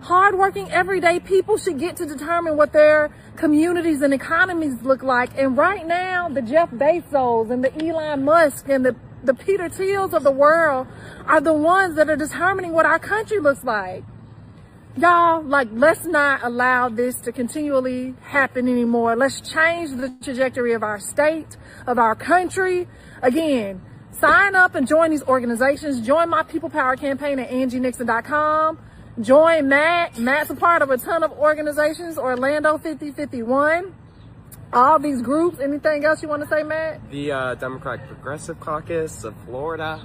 Hardworking, everyday people should get to determine what their communities and economies look like. And right now, the Jeff Bezos and the Elon Musk and the Peter Thiels of the world are the ones that are determining what our country looks like. Y'all, like, let's not allow this to continually happen anymore. Let's change the trajectory of our state, of our country. Again, sign up and join these organizations. Join My People Power campaign at AngieNixon.com. Join Matt. Matt's a part of a ton of organizations. Orlando 5051. All these groups. Anything else you want to say, Matt? The Democratic Progressive Caucus of Florida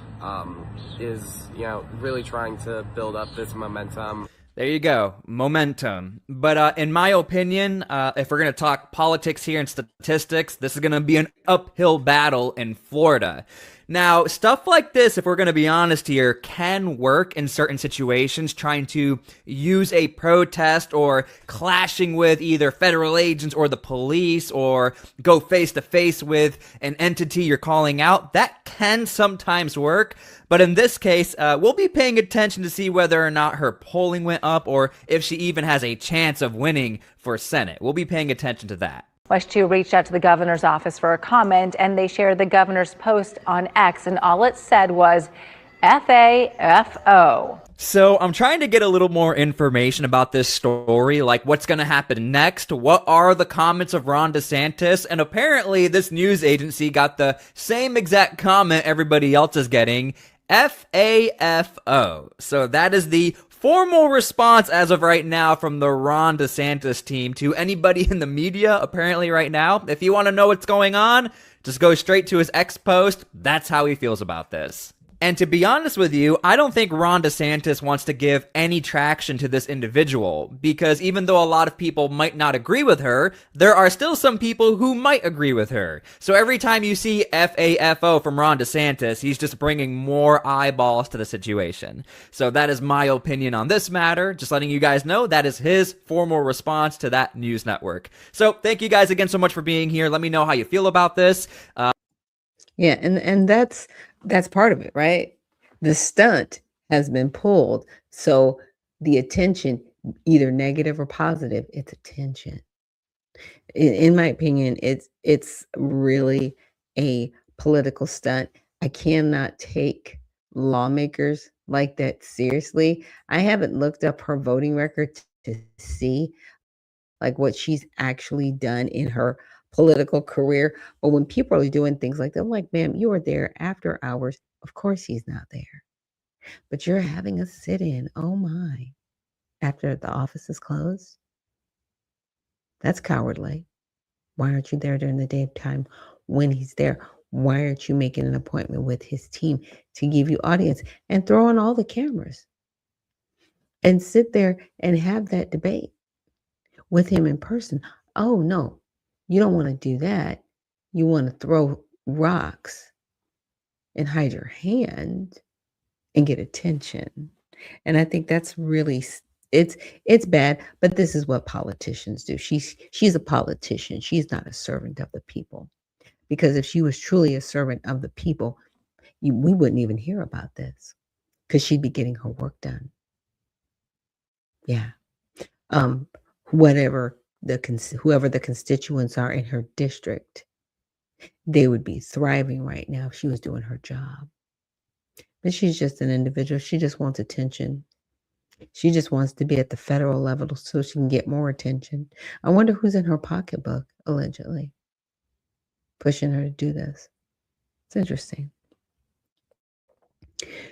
is, really trying to build up this momentum. There you go. Momentum. But in my opinion, if we're going to talk politics here and statistics, this is going to be an uphill battle in Florida. Now, stuff like this, if we're going to be honest here, can work in certain situations, trying to use a protest or clashing with either federal agents or the police or go face to face with an entity you're calling out. That can sometimes work. But in this case, we'll be paying attention to see whether or not her polling went up or if she even has a chance of winning for Senate. We'll be paying attention to that. WESH 2 reached out to the governor's office for a comment, and they shared the governor's post on X, and all it said was FAFO. So I'm trying to get a little more information about this story, like what's going to happen next, what are the comments of Ron DeSantis, and apparently this news agency got the same exact comment everybody else is getting, FAFO. So that is the formal response as of right now from the Ron DeSantis team to anybody in the media apparently right now. If you want to know what's going on, just go straight to his X post. That's how he feels about this. And to be honest with you, I don't think Ron DeSantis wants to give any traction to this individual, because even though a lot of people might not agree with her, there are still some people who might agree with her. So every time you see FAFO from Ron DeSantis, he's just bringing more eyeballs to the situation. So that is my opinion on this matter. Just letting you guys know that is his formal response to that news network. So thank you guys again so much for being here. Let me know how you feel about this. Yeah, and that's part of it, right? The stunt has been pulled. So the attention, either negative or positive, it's attention. In my opinion, it's really a political stunt. I cannot take lawmakers like that seriously. I haven't looked up her voting record to see like what she's actually done in her political career. But when people are doing things like that, I'm like, ma'am, you were there after hours. Of course he's not there. But you're having a sit-in. Oh my. After the office is closed? That's cowardly. Why aren't you there during the daytime when he's there? Why aren't you making an appointment with his team to give you audience and throw on all the cameras and sit there and have that debate with him in person? Oh, no, you don't want to do that. You want to throw rocks and hide your hand and get attention. And I think that's really it's bad, but this is what politicians do. She's a politician. She's not a servant of the people. Because if she was truly a servant of the people, we wouldn't even hear about this because she'd be getting her work done. Yeah. Um, whoever the constituents are in her district, they would be thriving right now if she was doing her job. But she's just an individual. She just wants attention. She just wants to be at the federal level so she can get more attention. I wonder who's in her pocketbook, allegedly, pushing her to do this. It's interesting.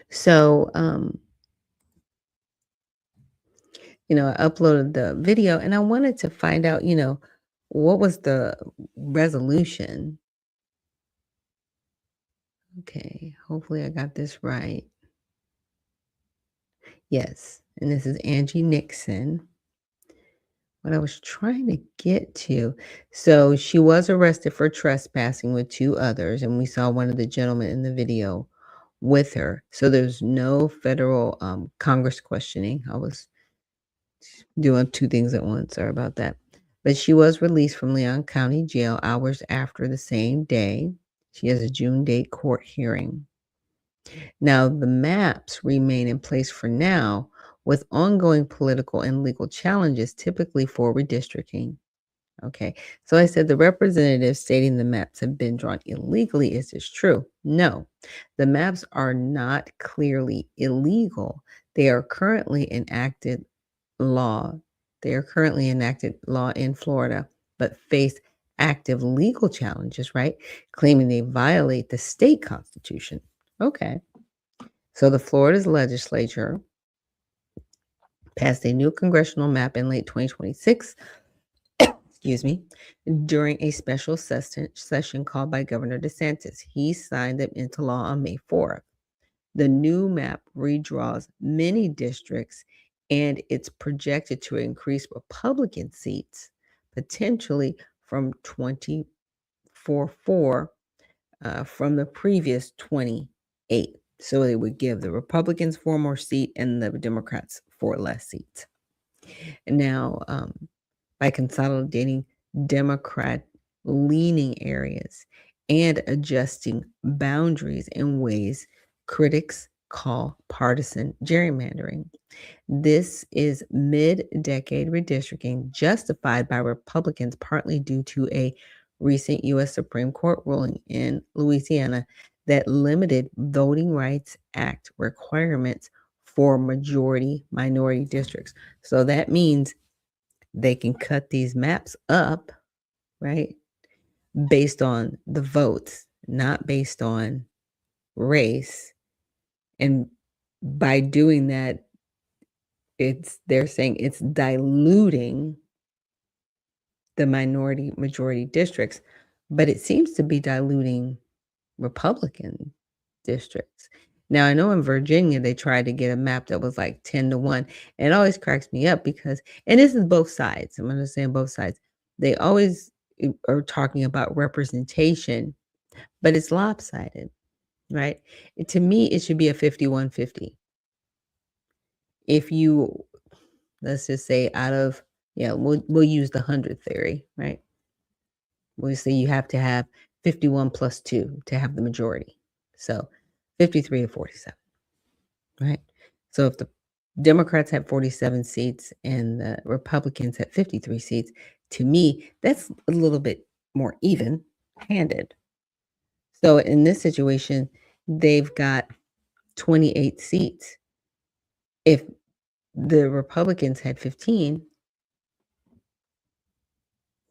So, I uploaded the video and I wanted to find out, what was the resolution? Okay, hopefully I got this right. Yes, and this is Angie Nixon. What I was trying to get to. So she was arrested for trespassing with two others, and we saw one of the gentlemen in the video with her. So there's no federal Congress questioning. I was doing two things at once. Sorry about that. But she was released from Leon County Jail hours after the same day. She has a June date court hearing. Now, the maps remain in place for now, with ongoing political and legal challenges, typically for redistricting. Okay, so I said the representative stating the maps have been drawn illegally. Is this true? No, the maps are not clearly illegal. They are currently enacted law. They are currently enacted law in Florida, but face active legal challenges, right? Claiming they violate the state constitution. Okay. So the Florida's legislature passed a new congressional map in late 2026, excuse me, during a special session called by Governor DeSantis. He signed them into law on May 4th. The new map redraws many districts, and it's projected to increase Republican seats, potentially from 24 from the previous 28. So it would give the Republicans 4 more seats and the Democrats 4 less seats. Now, by consolidating Democrat-leaning areas and adjusting boundaries in ways critics call partisan gerrymandering. This is mid-decade redistricting justified by Republicans partly due to a recent U.S. Supreme Court ruling in Louisiana that limited Voting Rights Act requirements for majority-minority districts. So that means they can cut these maps up, right, based on the votes, not based on race. And by doing that, they're saying it's diluting the minority majority districts, but it seems to be diluting Republican districts. Now, I know in Virginia, they tried to get a map that was like 10-1. And it always cracks me up because, and this is both sides. I'm understanding both sides. They always are talking about representation, but it's lopsided, right? To me, it should be a 51-50. If you, let's just say we'll use the 100 theory, right? We'll say you have to have 51 plus 2 to have the majority. So 53 to 47, right? So if the Democrats had 47 seats and the Republicans had 53 seats, to me, that's a little bit more even-handed. So in this situation, they've got 28 seats. If the Republicans had 15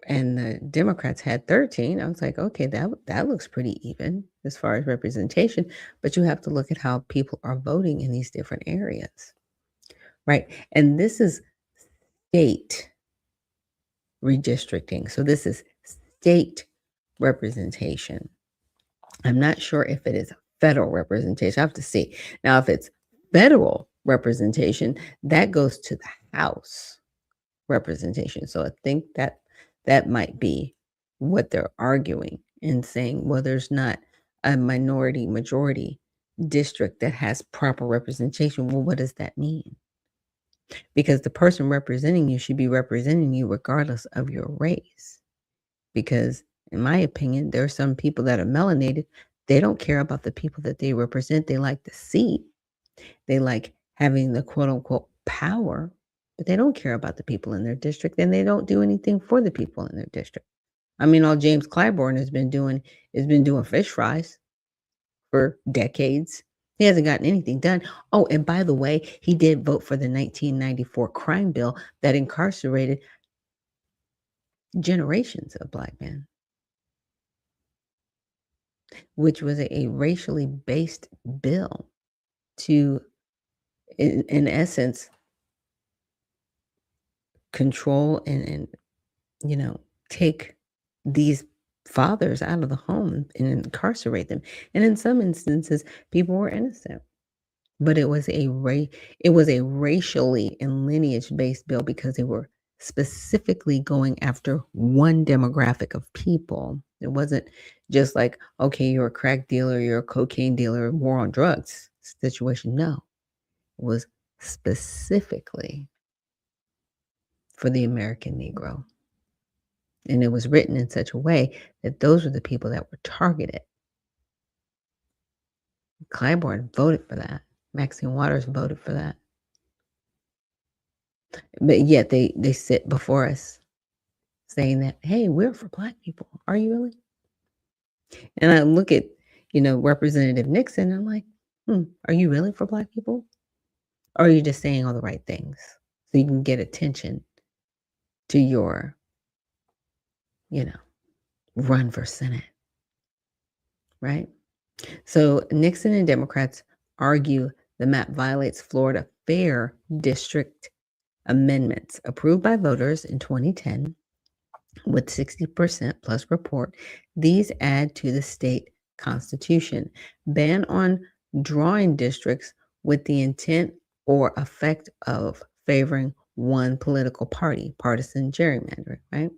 and the Democrats had 13, I was like, okay, that looks pretty even as far as representation. But you have to look at how people are voting in these different areas, right? And this is state redistricting. So this is state representation. I'm not sure if it is federal representation. I have to see. Now, if it's federal representation, that goes to the House representation. So I think that might be what they're arguing and saying, well, there's not a minority majority district that has proper representation. Well, what does that mean? Because the person representing you should be representing you regardless of your race. Because in my opinion, there are some people that are melanated. They don't care about the people that they represent. They like the seat. They like having the quote unquote power, but they don't care about the people in their district, and they don't do anything for the people in their district. I mean, all James Clyburn has been doing fish fries for decades. He hasn't gotten anything done. Oh, and by the way, he did vote for the 1994 crime bill that incarcerated generations of Black men, which was a racially based bill to, in essence, control and take these fathers out of the home and incarcerate them. And in some instances, people were innocent. But it was a racially and lineage-based bill because they were specifically going after one demographic of people. It wasn't just like, okay, you're a crack dealer, you're a cocaine dealer, war on drugs situation. No, it was specifically for the American Negro. And it was written in such a way that those were the people that were targeted. Clyburn voted for that. Maxine Waters voted for that. But yet they sit before us saying that, hey, we're for Black people. Are you really? And I look at, Representative Nixon, and I'm like, are you really for Black people? Or are you just saying all the right things so you can get attention to your, run for Senate, right? So Nixon and Democrats argue the map violates Florida Fair District amendments approved by voters in 2010 with 60% plus report. These add to the state constitution. Ban on drawing districts with the intent or effect of favoring one political party, partisan gerrymandering, right?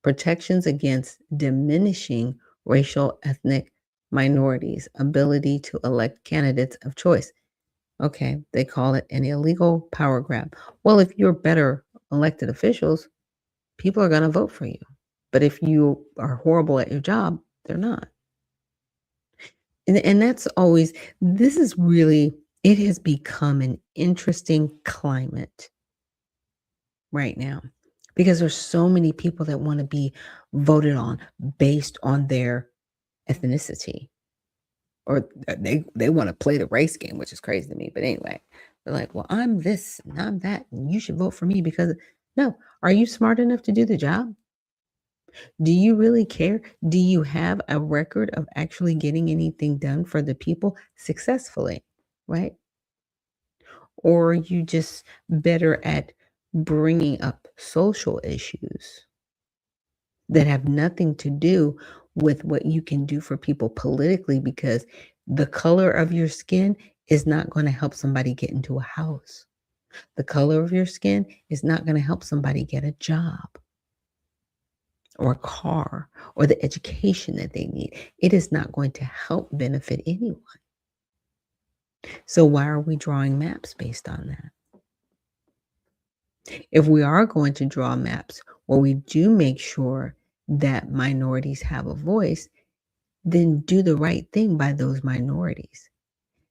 Protections against diminishing racial ethnic minorities' ability to elect candidates of choice. Okay, they call it an illegal power grab. Well, if you're better elected officials, people are going to vote for you. But if you are horrible at your job, they're not. And that's always, this is really, it has become an interesting climate right now because there's so many people that want to be voted on based on their ethnicity. Or they want to play the race game, which is crazy to me. But anyway, they're like, well, I'm this and I'm that, and you should vote for me because no. Are you smart enough to do the job? Do you really care? Do you have a record of actually getting anything done for the people successfully, right? Or are you just better at bringing up social issues that have nothing to do with what you can do for people politically, because the color of your skin is not going to help somebody get into a house. The color of your skin is not going to help somebody get a job or a car or the education that they need. It is not going to help benefit anyone. So why are we drawing maps based on that? If we are going to draw maps where we do make sure that minorities have a voice, then do the right thing by those minorities.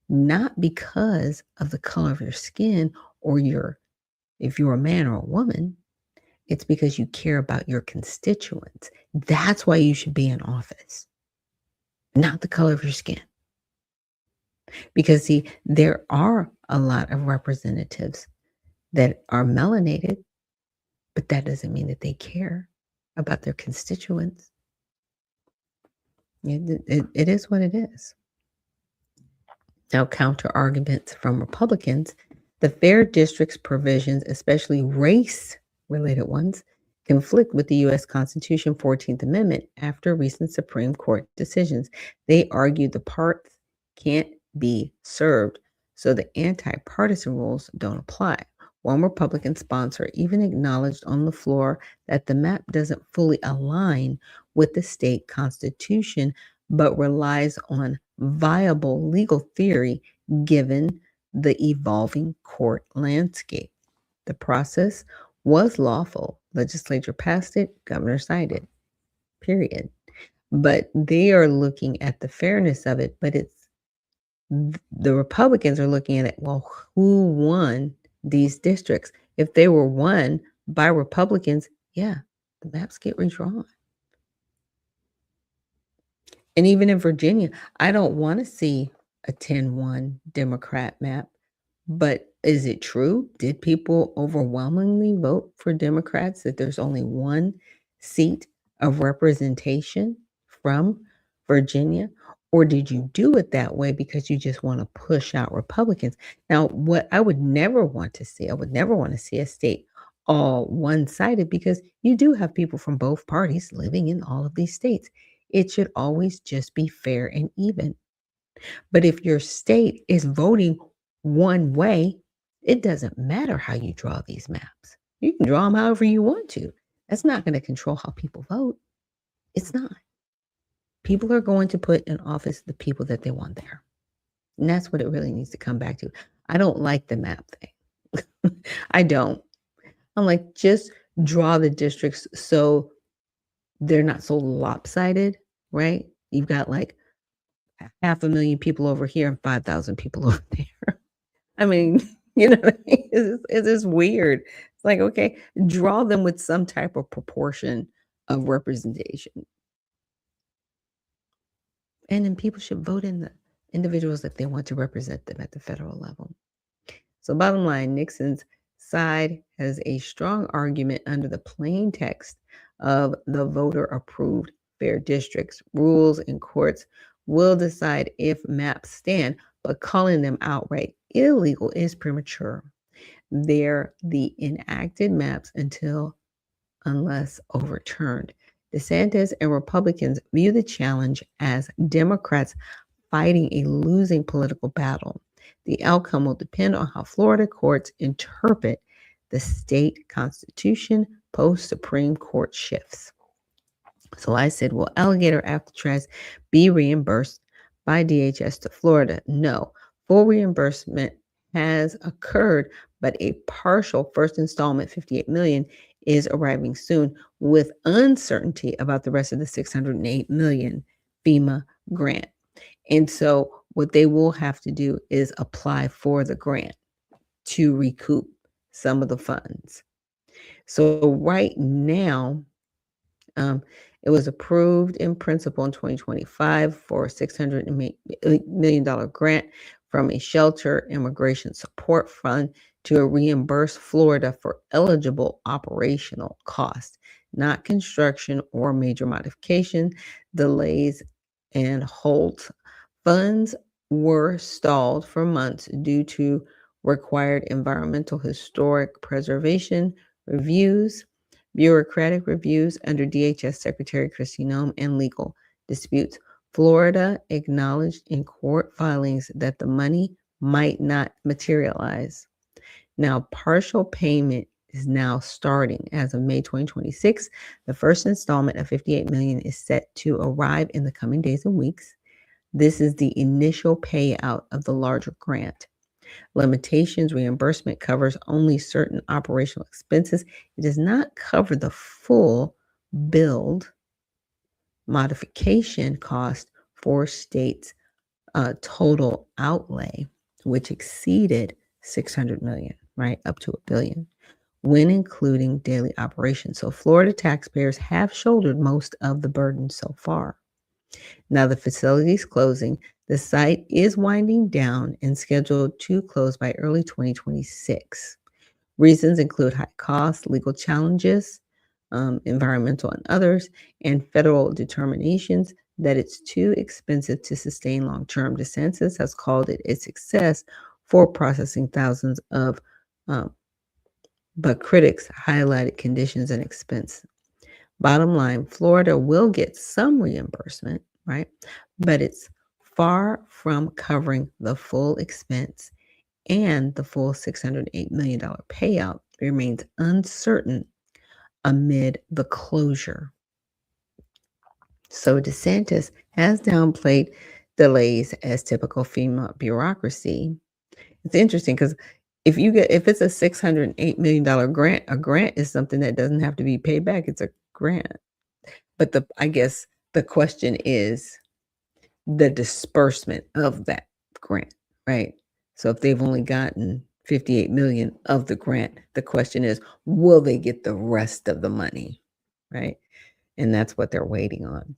Not because of the color of your skin or if you're a man or a woman. It's because you care about your constituents. That's why you should be in office, not the color of your skin. Because, see, there are a lot of representatives that are melanated, but that doesn't mean that they care about their constituents. It is what it is. Now, counter arguments from Republicans: the fair districts provisions, especially race-related ones, conflict with the U.S. Constitution 14th Amendment after recent Supreme Court decisions. They argue the parts can't be served, so the anti-partisan rules don't apply. One Republican sponsor even acknowledged on the floor that the map doesn't fully align with the state constitution, but relies on viable legal theory given the evolving court landscape. The process was lawful. Legislature passed it, governor signed it, period. But they are looking at the fairness of it, but the Republicans are looking at it, well, who won these districts? If they were won by Republicans, yeah, the maps get redrawn. And even in Virginia, I don't want to see a 10-1 Democrat map. But is it true? Did people overwhelmingly vote for Democrats, that there's only one seat of representation from Virginia? Or did you do it that way because you just want to push out Republicans? Now, what I would never want to see, a state all one-sided, because you do have people from both parties living in all of these states. It should always just be fair and even. But if your state is voting one way, it doesn't matter how you draw these maps. You can draw them however you want to. That's not going to control how people vote. It's not. People are going to put in office the people that they want there. And that's what it really needs to come back to. I don't like the map thing. I don't. I'm like, just draw the districts so they're not so lopsided, right? You've got like 500,000 people over here and 5,000 people over there. I mean, you know what I mean? It's just weird. It's like, okay, draw them with some type of proportion of representation. And then people should vote in the individuals that they want to represent them at the federal level. So bottom line, Nixon's side has a strong argument under the plain text of the voter-approved fair districts. Rules and courts will decide if maps stand, but calling them outright illegal is premature. They're the enacted maps unless overturned. DeSantis and Republicans view the challenge as Democrats fighting a losing political battle. The outcome will depend on how Florida courts interpret the state constitution post-Supreme Court shifts. So I said, will alligator Alcatraz be reimbursed by DHS to Florida? No. Full reimbursement has occurred, but a partial first installment, $58 million, is arriving soon, with uncertainty about the rest of the $608 million FEMA grant. And so what they will have to do is apply for the grant to recoup some of the funds. So right now, it was approved in principle in 2025 for a $600 million grant from a shelter immigration support fund to reimburse Florida for eligible operational costs, not construction or major modification, delays, and holds. Funds were stalled for months due to required environmental historic preservation reviews, bureaucratic reviews under DHS Secretary Kristi Noem, and legal disputes. Florida acknowledged in court filings that the money might not materialize. Now, partial payment is now starting as of May 2026. The first installment of $58 million is set to arrive in the coming days and weeks. This is the initial payout of the larger grant. Limitations reimbursement covers only certain operational expenses. It does not cover the full build modification cost for states' total outlay, which exceeded $600 million, right, up to $1 billion. when including daily operations. So Florida taxpayers have shouldered most of the burden so far. Now the facility is closing. The site is winding down and scheduled to close by early 2026. Reasons include high costs, legal challenges, environmental and others, and federal determinations that it's too expensive to sustain long term. DeSantis has called it a success for processing thousands of, but critics highlighted conditions and expense. Bottom line, Florida will get some reimbursement, right? But it's far from covering the full expense, and the full $608 million payout remains uncertain amid the closure. So DeSantis has downplayed delays as typical FEMA bureaucracy. It's interesting because if it's a $608 million grant, a grant is something that doesn't have to be paid back. It's a grant. But I guess the question is the disbursement of that grant, right? So if they've only gotten 58 million of the grant, the question is, will they get the rest of the money, right? And that's what they're waiting on.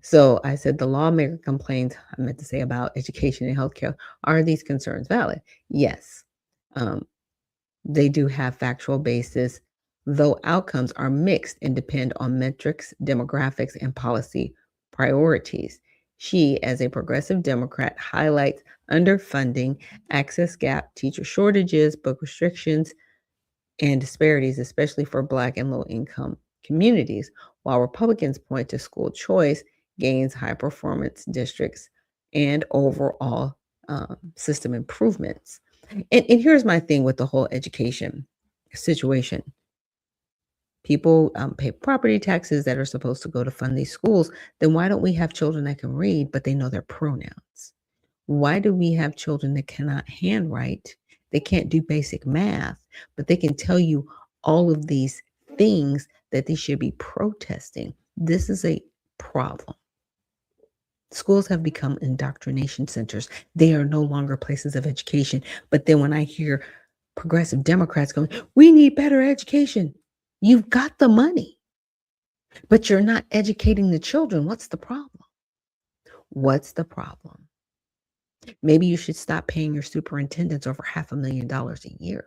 So I said the lawmaker complains, I meant to say, about education and healthcare. Are these concerns valid? Yes. They do have factual basis, though outcomes are mixed and depend on metrics, demographics, and policy priorities. She, as a progressive Democrat, highlights underfunding, access gap, teacher shortages, book restrictions, and disparities, especially for Black and low-income communities, while Republicans point to school choice, gains, high-performance districts, and overall system improvements. And here's my thing with the whole education situation. People pay property taxes that are supposed to go to fund these schools. Then why don't we have children that can read, but they know their pronouns? Why do we have children that cannot handwrite? They can't do basic math, but they can tell you all of these things that they should be protesting. This is a problem. Schools have become indoctrination centers. They are no longer places of education. But then when I hear progressive Democrats going, we need better education. You've got the money, but you're not educating the children. What's the problem? What's the problem? Maybe you should stop paying your superintendents over $500,000 a year.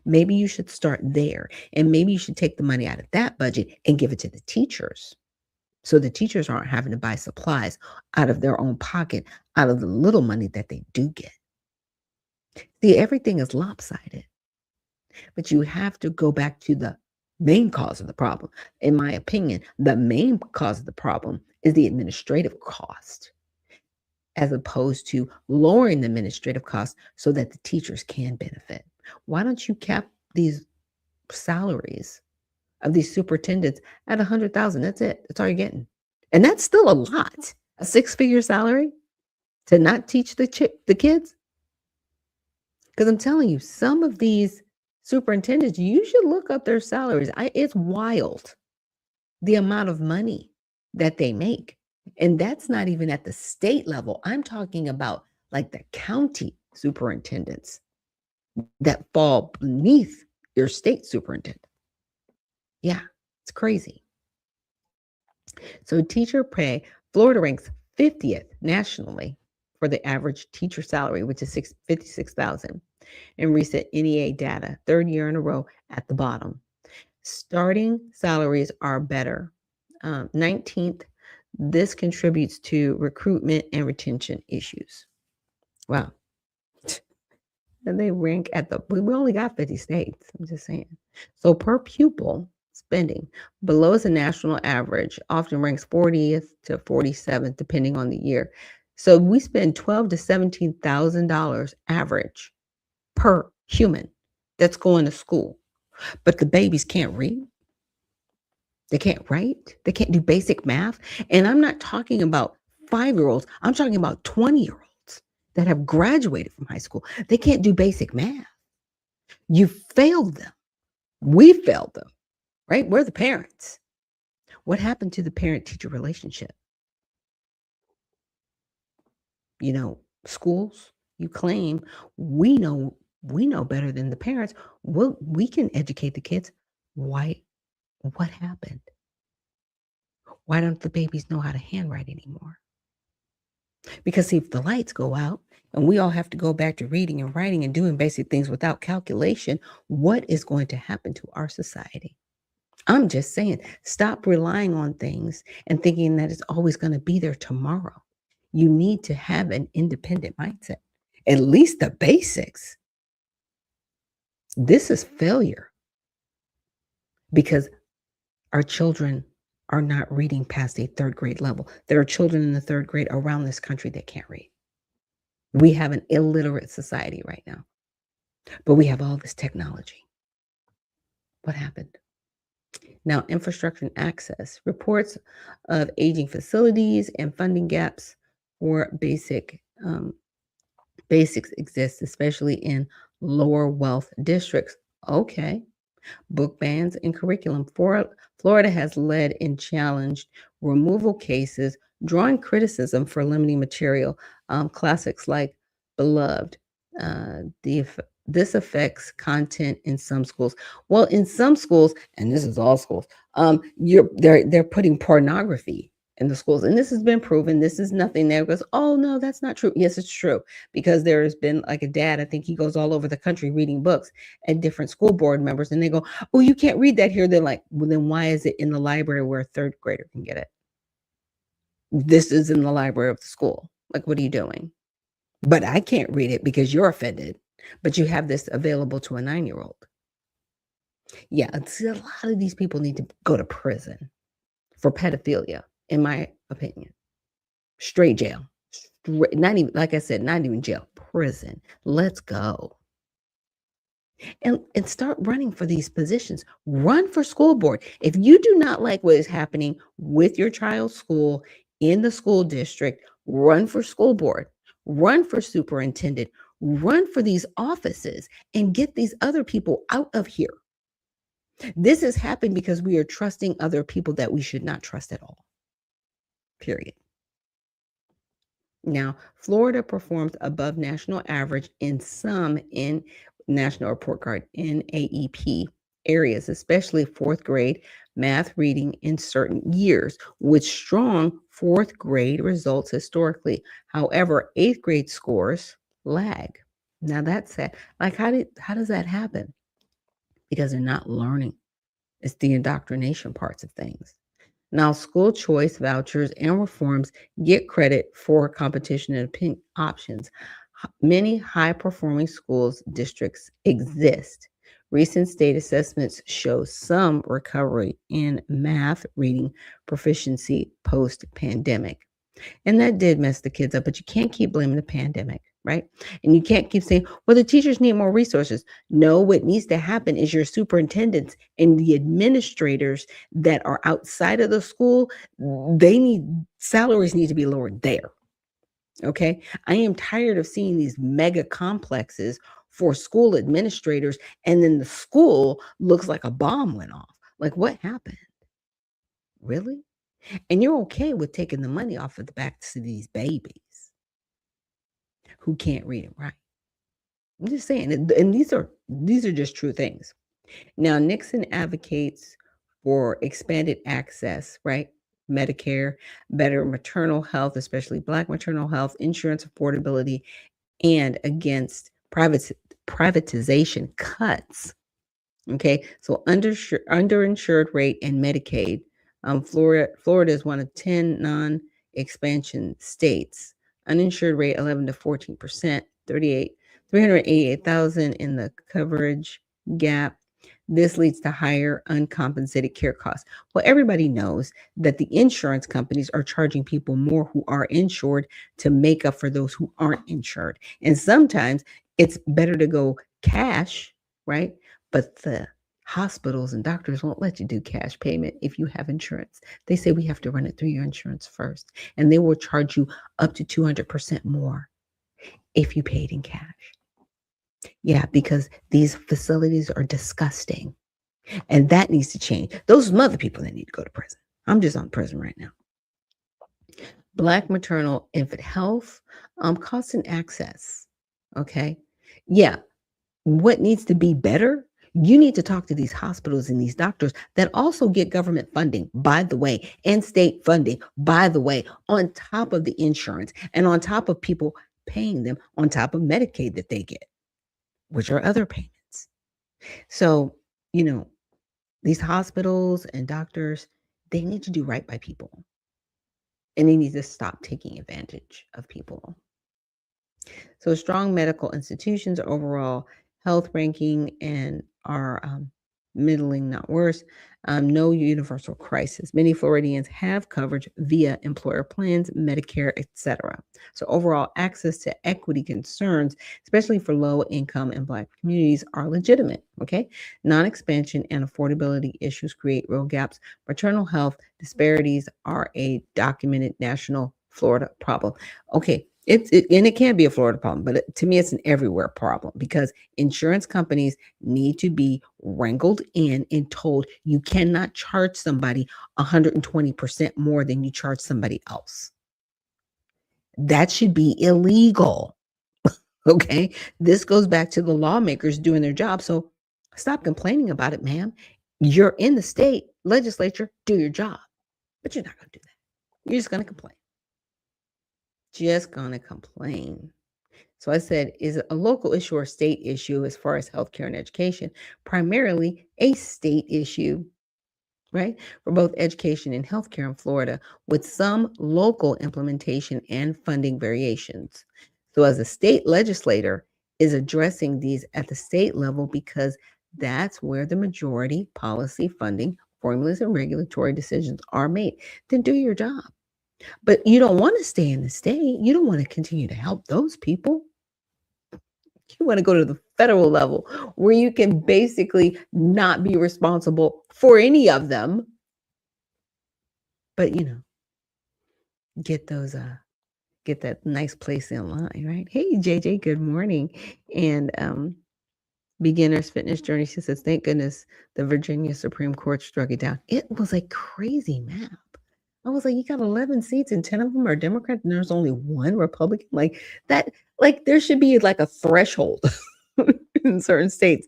Maybe you should start there. And maybe you should take the money out of that budget and give it to the teachers. So the teachers aren't having to buy supplies out of their own pocket, out of the little money that they do get. See, everything is lopsided. But you have to go back to the main cause of the problem. In my opinion, the main cause of the problem is the administrative cost, as opposed to lowering the administrative cost so that the teachers can benefit. Why don't you cap these salaries of these superintendents at $100,000? That's it. That's all you're getting. And that's still a lot. A six-figure salary to not teach the kids? Because I'm telling you, some of these superintendents, you should look up their salaries. It's wild, the amount of money that they make. And that's not even at the state level. I'm talking about like the county superintendents that fall beneath your state superintendent. Yeah, it's crazy. So teacher pay, Florida ranks 50th nationally for the average teacher salary, which is $56,000 in recent NEA data, third year in a row at the bottom. Starting salaries are better. 19th, this contributes to recruitment and retention issues. Wow. And they rank we only got 50 states, I'm just saying. So per pupil spending, below is the national average, often ranks 40th to 47th, depending on the year. So we spend $12,000 to $17,000 average per human that's going to school. But the babies can't read. They can't write. They can't do basic math. And I'm not talking about 5-year-olds. I'm talking about 20-year-olds that have graduated from high school. They can't do basic math. You failed them. We failed them, right? We're the parents. What happened to the parent-teacher relationship? You know, schools, you claim, we know We know better than the parents. We can educate the kids. Why? What happened? Why don't the babies know how to handwrite anymore? Because see, if the lights go out and we all have to go back to reading and writing and doing basic things without calculation, what is going to happen to our society? I'm just saying, stop relying on things and thinking that it's always going to be there tomorrow. You need to have an independent mindset, at least the basics. This is failure because our children are not reading past a third grade level. There are children in the third grade around this country that can't read. We have an illiterate society right now, but we have all this technology. What happened? Now, infrastructure and access. Reports of aging facilities and funding gaps for basics exist, especially in lower wealth districts. Okay. Book bans and curriculum. Florida has led in challenged removal cases, drawing criticism for limiting material. Classics like Beloved. This affects content in some schools. Well, in some schools, and this is all schools, they're putting pornography in the schools, and this has been proven. This is nothing that goes, oh no, that's not true. Yes, it's true, because there has been like a dad, I think he goes all over the country reading books at different school board members, and they go, oh, you can't read that here. They're like, well, then why is it in the library where a third grader can get it? This is in the library of the school. Like, what are you doing? But I can't read it because you're offended, but you have this available to a 9-year-old. Yeah, see, a lot of these people need to go to prison for pedophilia, in my opinion. Straight jail. Not even, like I said, not even jail, prison. Let's go. And start running for these positions. Run for school board. If you do not like what is happening with your child's school in the school district, run for school board. Run for superintendent. Run for these offices and get these other people out of here. This has happened because we are trusting other people that we should not trust at all. Period. Now, Florida performs above national average in some in National Report Card NAEP areas, especially fourth grade math reading in certain years, with strong fourth grade results historically. However, eighth grade scores lag. Now that's sad. Like, how does that happen? Because they're not learning. It's the indoctrination parts of things. Now, school choice vouchers and reforms get credit for competition and options. Many high-performing schools districts exist. Recent state assessments show some recovery in math reading proficiency post-pandemic. And that did mess the kids up, but you can't keep blaming the pandemic, right? And you can't keep saying, well, the teachers need more resources. No, what needs to happen is your superintendents and the administrators that are outside of the school, salaries need to be lowered there. Okay. I am tired of seeing these mega complexes for school administrators, and then the school looks like a bomb went off. Like, what happened? Really? And you're okay with taking the money off of the backs of these babies who can't read and write. I'm just saying, and these are just true things. Now, Nixon advocates for expanded access, right? Medicare, better maternal health, especially Black maternal health, insurance affordability, and against privatization cuts. Okay, so underinsured rate and Medicaid. Florida is one of 10 non-expansion states. Uninsured rate 11 to 14%, 388,000 in the coverage gap. This leads to higher uncompensated care costs. Well, everybody knows that the insurance companies are charging people more who are insured to make up for those who aren't insured. And sometimes it's better to go cash, right? But the hospitals and doctors won't let you do cash payment if you have insurance. They say we have to run it through your insurance first, and they will charge you up to 200% more if you paid in cash. Yeah, because these facilities are disgusting, and that needs to change. Those are other people that need to go to prison. I'm just on prison right now. Black maternal infant health, cost and access. Okay. Yeah. what needs to be better, you need to talk to these hospitals and these doctors that also get government funding, by the way, and state funding, by the way, on top of the insurance and on top of people paying them, on top of Medicaid that they get, which are other payments. So, you know, these hospitals and doctors, they need to do right by people. And they need to stop taking advantage of people. So strong medical institutions, overall health ranking, and are middling, not worse. No universal crisis. Many Floridians have coverage via employer plans, Medicare, etc. So overall access to equity concerns, especially for low income and Black communities, are legitimate. Okay, non-expansion and affordability issues create real gaps. Maternal health disparities are a documented national Florida problem. Okay, and it can be a Florida problem, but to me, it's an everywhere problem because insurance companies need to be wrangled in and told you cannot charge somebody 120% more than you charge somebody else. That should be illegal. Okay, this goes back to the lawmakers doing their job. So stop complaining about it, ma'am. You're in the state legislature, do your job, but you're not going to do that. You're just going to complain. Just gonna complain. So I said, is it a local issue or state issue as far as healthcare and education? Primarily a state issue, right? For both education and healthcare in Florida, with some local implementation and funding variations. So as a state legislator is addressing these at the state level because that's where the majority policy funding formulas and regulatory decisions are made. Then do your job. But you don't want to stay in the state. You don't want to continue to help those people. You want to go to the federal level where you can basically not be responsible for any of them. But, get those, get that nice place in line, right? Hey, JJ, good morning. And Beginner's Fitness Journey, she says, thank goodness the Virginia Supreme Court struck it down. It was a crazy map. I was like, you got 11 seats and 10 of them are Democrat and there's only one Republican. Like that, like there should be like a threshold in certain states.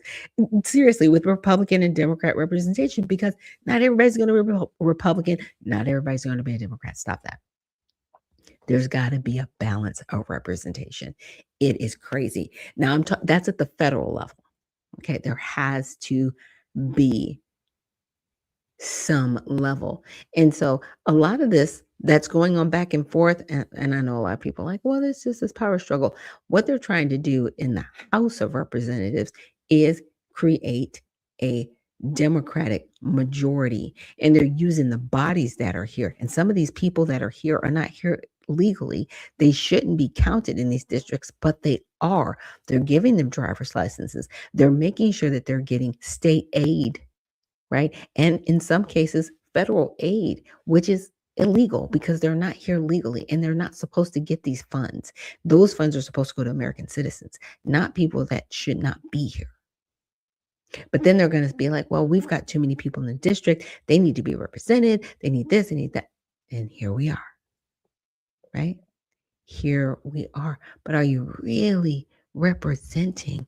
Seriously, with Republican and Democrat representation, because not everybody's going to be a Republican, not everybody's going to be a Democrat. Stop that. There's got to be a balance of representation. It is crazy. Now that's at the federal level. Okay, there has to be some level. And so a lot of this that's going on back and forth, and I know a lot of people are like, well, this is this power struggle. What they're trying to do in the House of Representatives is create a Democratic majority, and they're using the bodies that are here. And some of these people that are here are not here legally. They shouldn't be counted in these districts, but they are. They're giving them driver's licenses. They're making sure that they're getting state aid, right? And in some cases, federal aid, which is illegal because they're not here legally and they're not supposed to get these funds. Those funds are supposed to go to American citizens, not people that should not be here. But then they're going to be like, well, we've got too many people in the district. They need to be represented. They need this, they need that. And here we are, right? Here we are. But are you really representing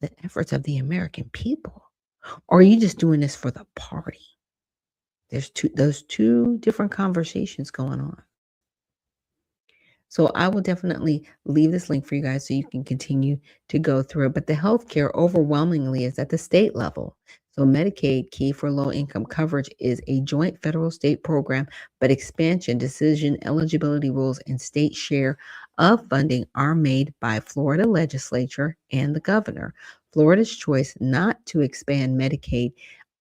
the efforts of the American people? Or are you just doing this for the party? There's those two different conversations going on. So I will definitely leave this link for you guys so you can continue to go through it. But the healthcare overwhelmingly is at the state level. So Medicaid, key for low-income coverage, is a joint federal state program, but expansion, decision, eligibility rules, and state share of funding are made by Florida legislature and the governor. Florida's choice not to expand Medicaid,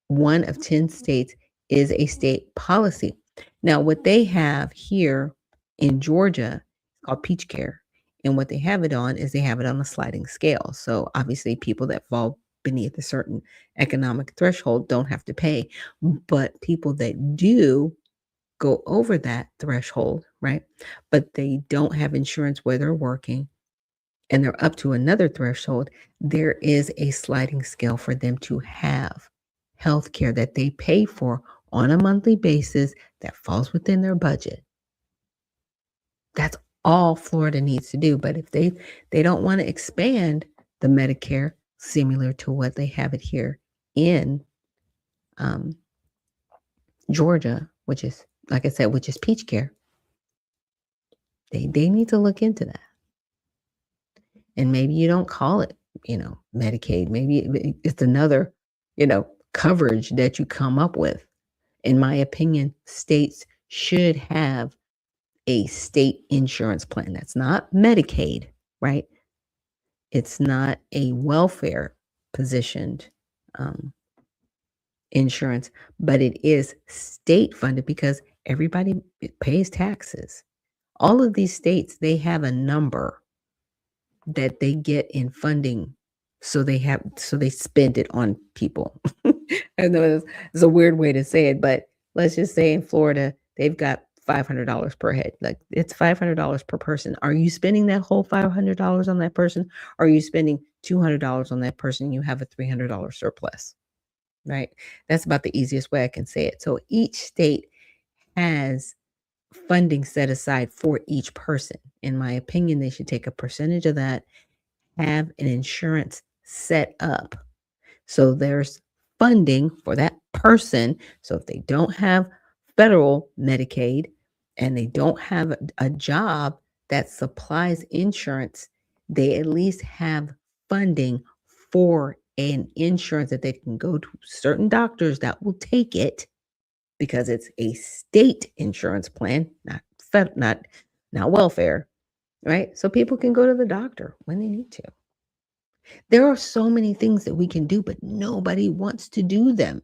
one of 10 states, is a state policy. Now, what they have here in Georgia is called Peach Care. And what they have it on is they have it on a sliding scale. So obviously people that fall beneath a certain economic threshold don't have to pay. But people that do go over that threshold, right? But they don't have insurance where they're working and they're up to another threshold, there is a sliding scale for them to have health care that they pay for on a monthly basis that falls within their budget. That's all Florida needs to do. But if they don't want to expand the Medicare, similar to what they have it here in Georgia, which is, like I said, which is peach care. They need to look into that. And maybe you don't call it, Medicaid. Maybe it's another, coverage that you come up with. In my opinion, states should have a state insurance plan. That's not Medicaid, right? It's not a welfare positioned insurance, but it is state funded because everybody pays taxes. All of these states, they have a number that they get in funding. So they spend it on people. I know it's a weird way to say it, but let's just say in Florida, they've got $500 per head. Like, it's $500 per person. Are you spending that whole $500 on that person? Or are you spending $200 on that person? You have a $300 surplus, right? That's about the easiest way I can say it. So each state has funding set aside for each person. In my opinion, they should take a percentage of that, have an insurance set up. So there's funding for that person. So if they don't have federal Medicaid and they don't have a job that supplies insurance, they at least have funding for an insurance that they can go to certain doctors that will take it, because it's a state insurance plan, not welfare, right? So people can go to the doctor when they need to. There are so many things that we can do, but nobody wants to do them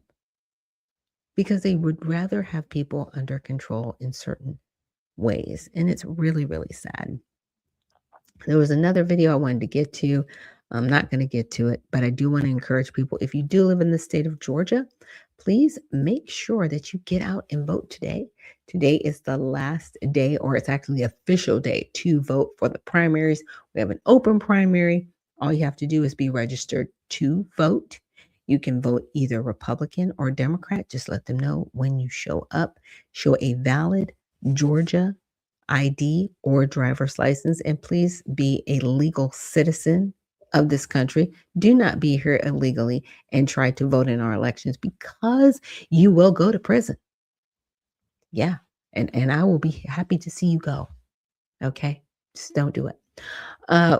because they would rather have people under control in certain ways. And it's really, really sad. There was another video I wanted to get to. I'm not going to get to it, but I do want to encourage people. If you do live in the state of Georgia, please make sure that you get out and vote today. Today is the last day, or it's actually the official day to vote for the primaries. We have an open primary. All you have to do is be registered to vote. You can vote either Republican or Democrat. Just let them know when you show up. Show a valid Georgia ID or driver's license, and please be a legal citizen of this country. Do not be here illegally and try to vote in our elections, because you will go to prison. Yeah. And I will be happy to see you go. Okay. Just don't do it.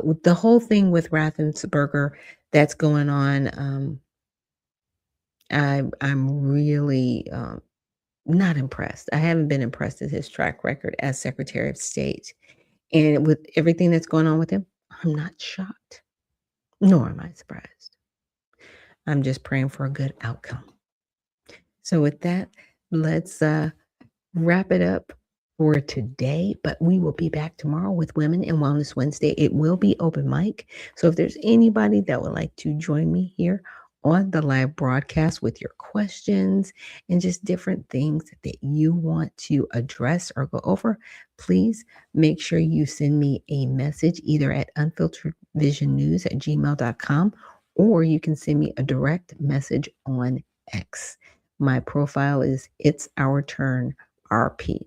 With the whole thing with Raffensperger that's going on, I'm really not impressed. I haven't been impressed with his track record as Secretary of State. And with everything that's going on with him, I'm not shocked, nor am I surprised. I'm just praying for a good outcome. So with that, let's wrap it up for today, but we will be back tomorrow with Women in Wellness Wednesday. It will be open mic. So if there's anybody that would like to join me here on the live broadcast with your questions and just different things that you want to address or go over, please make sure you send me a message either at unfilteredvisionnews@gmail.com, or you can send me a direct message on X. My profile is It's Our Turn RP.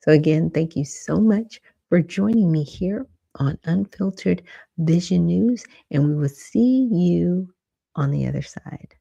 So again, thank you so much for joining me here on Unfiltered Vision News, and we will see you on the other side.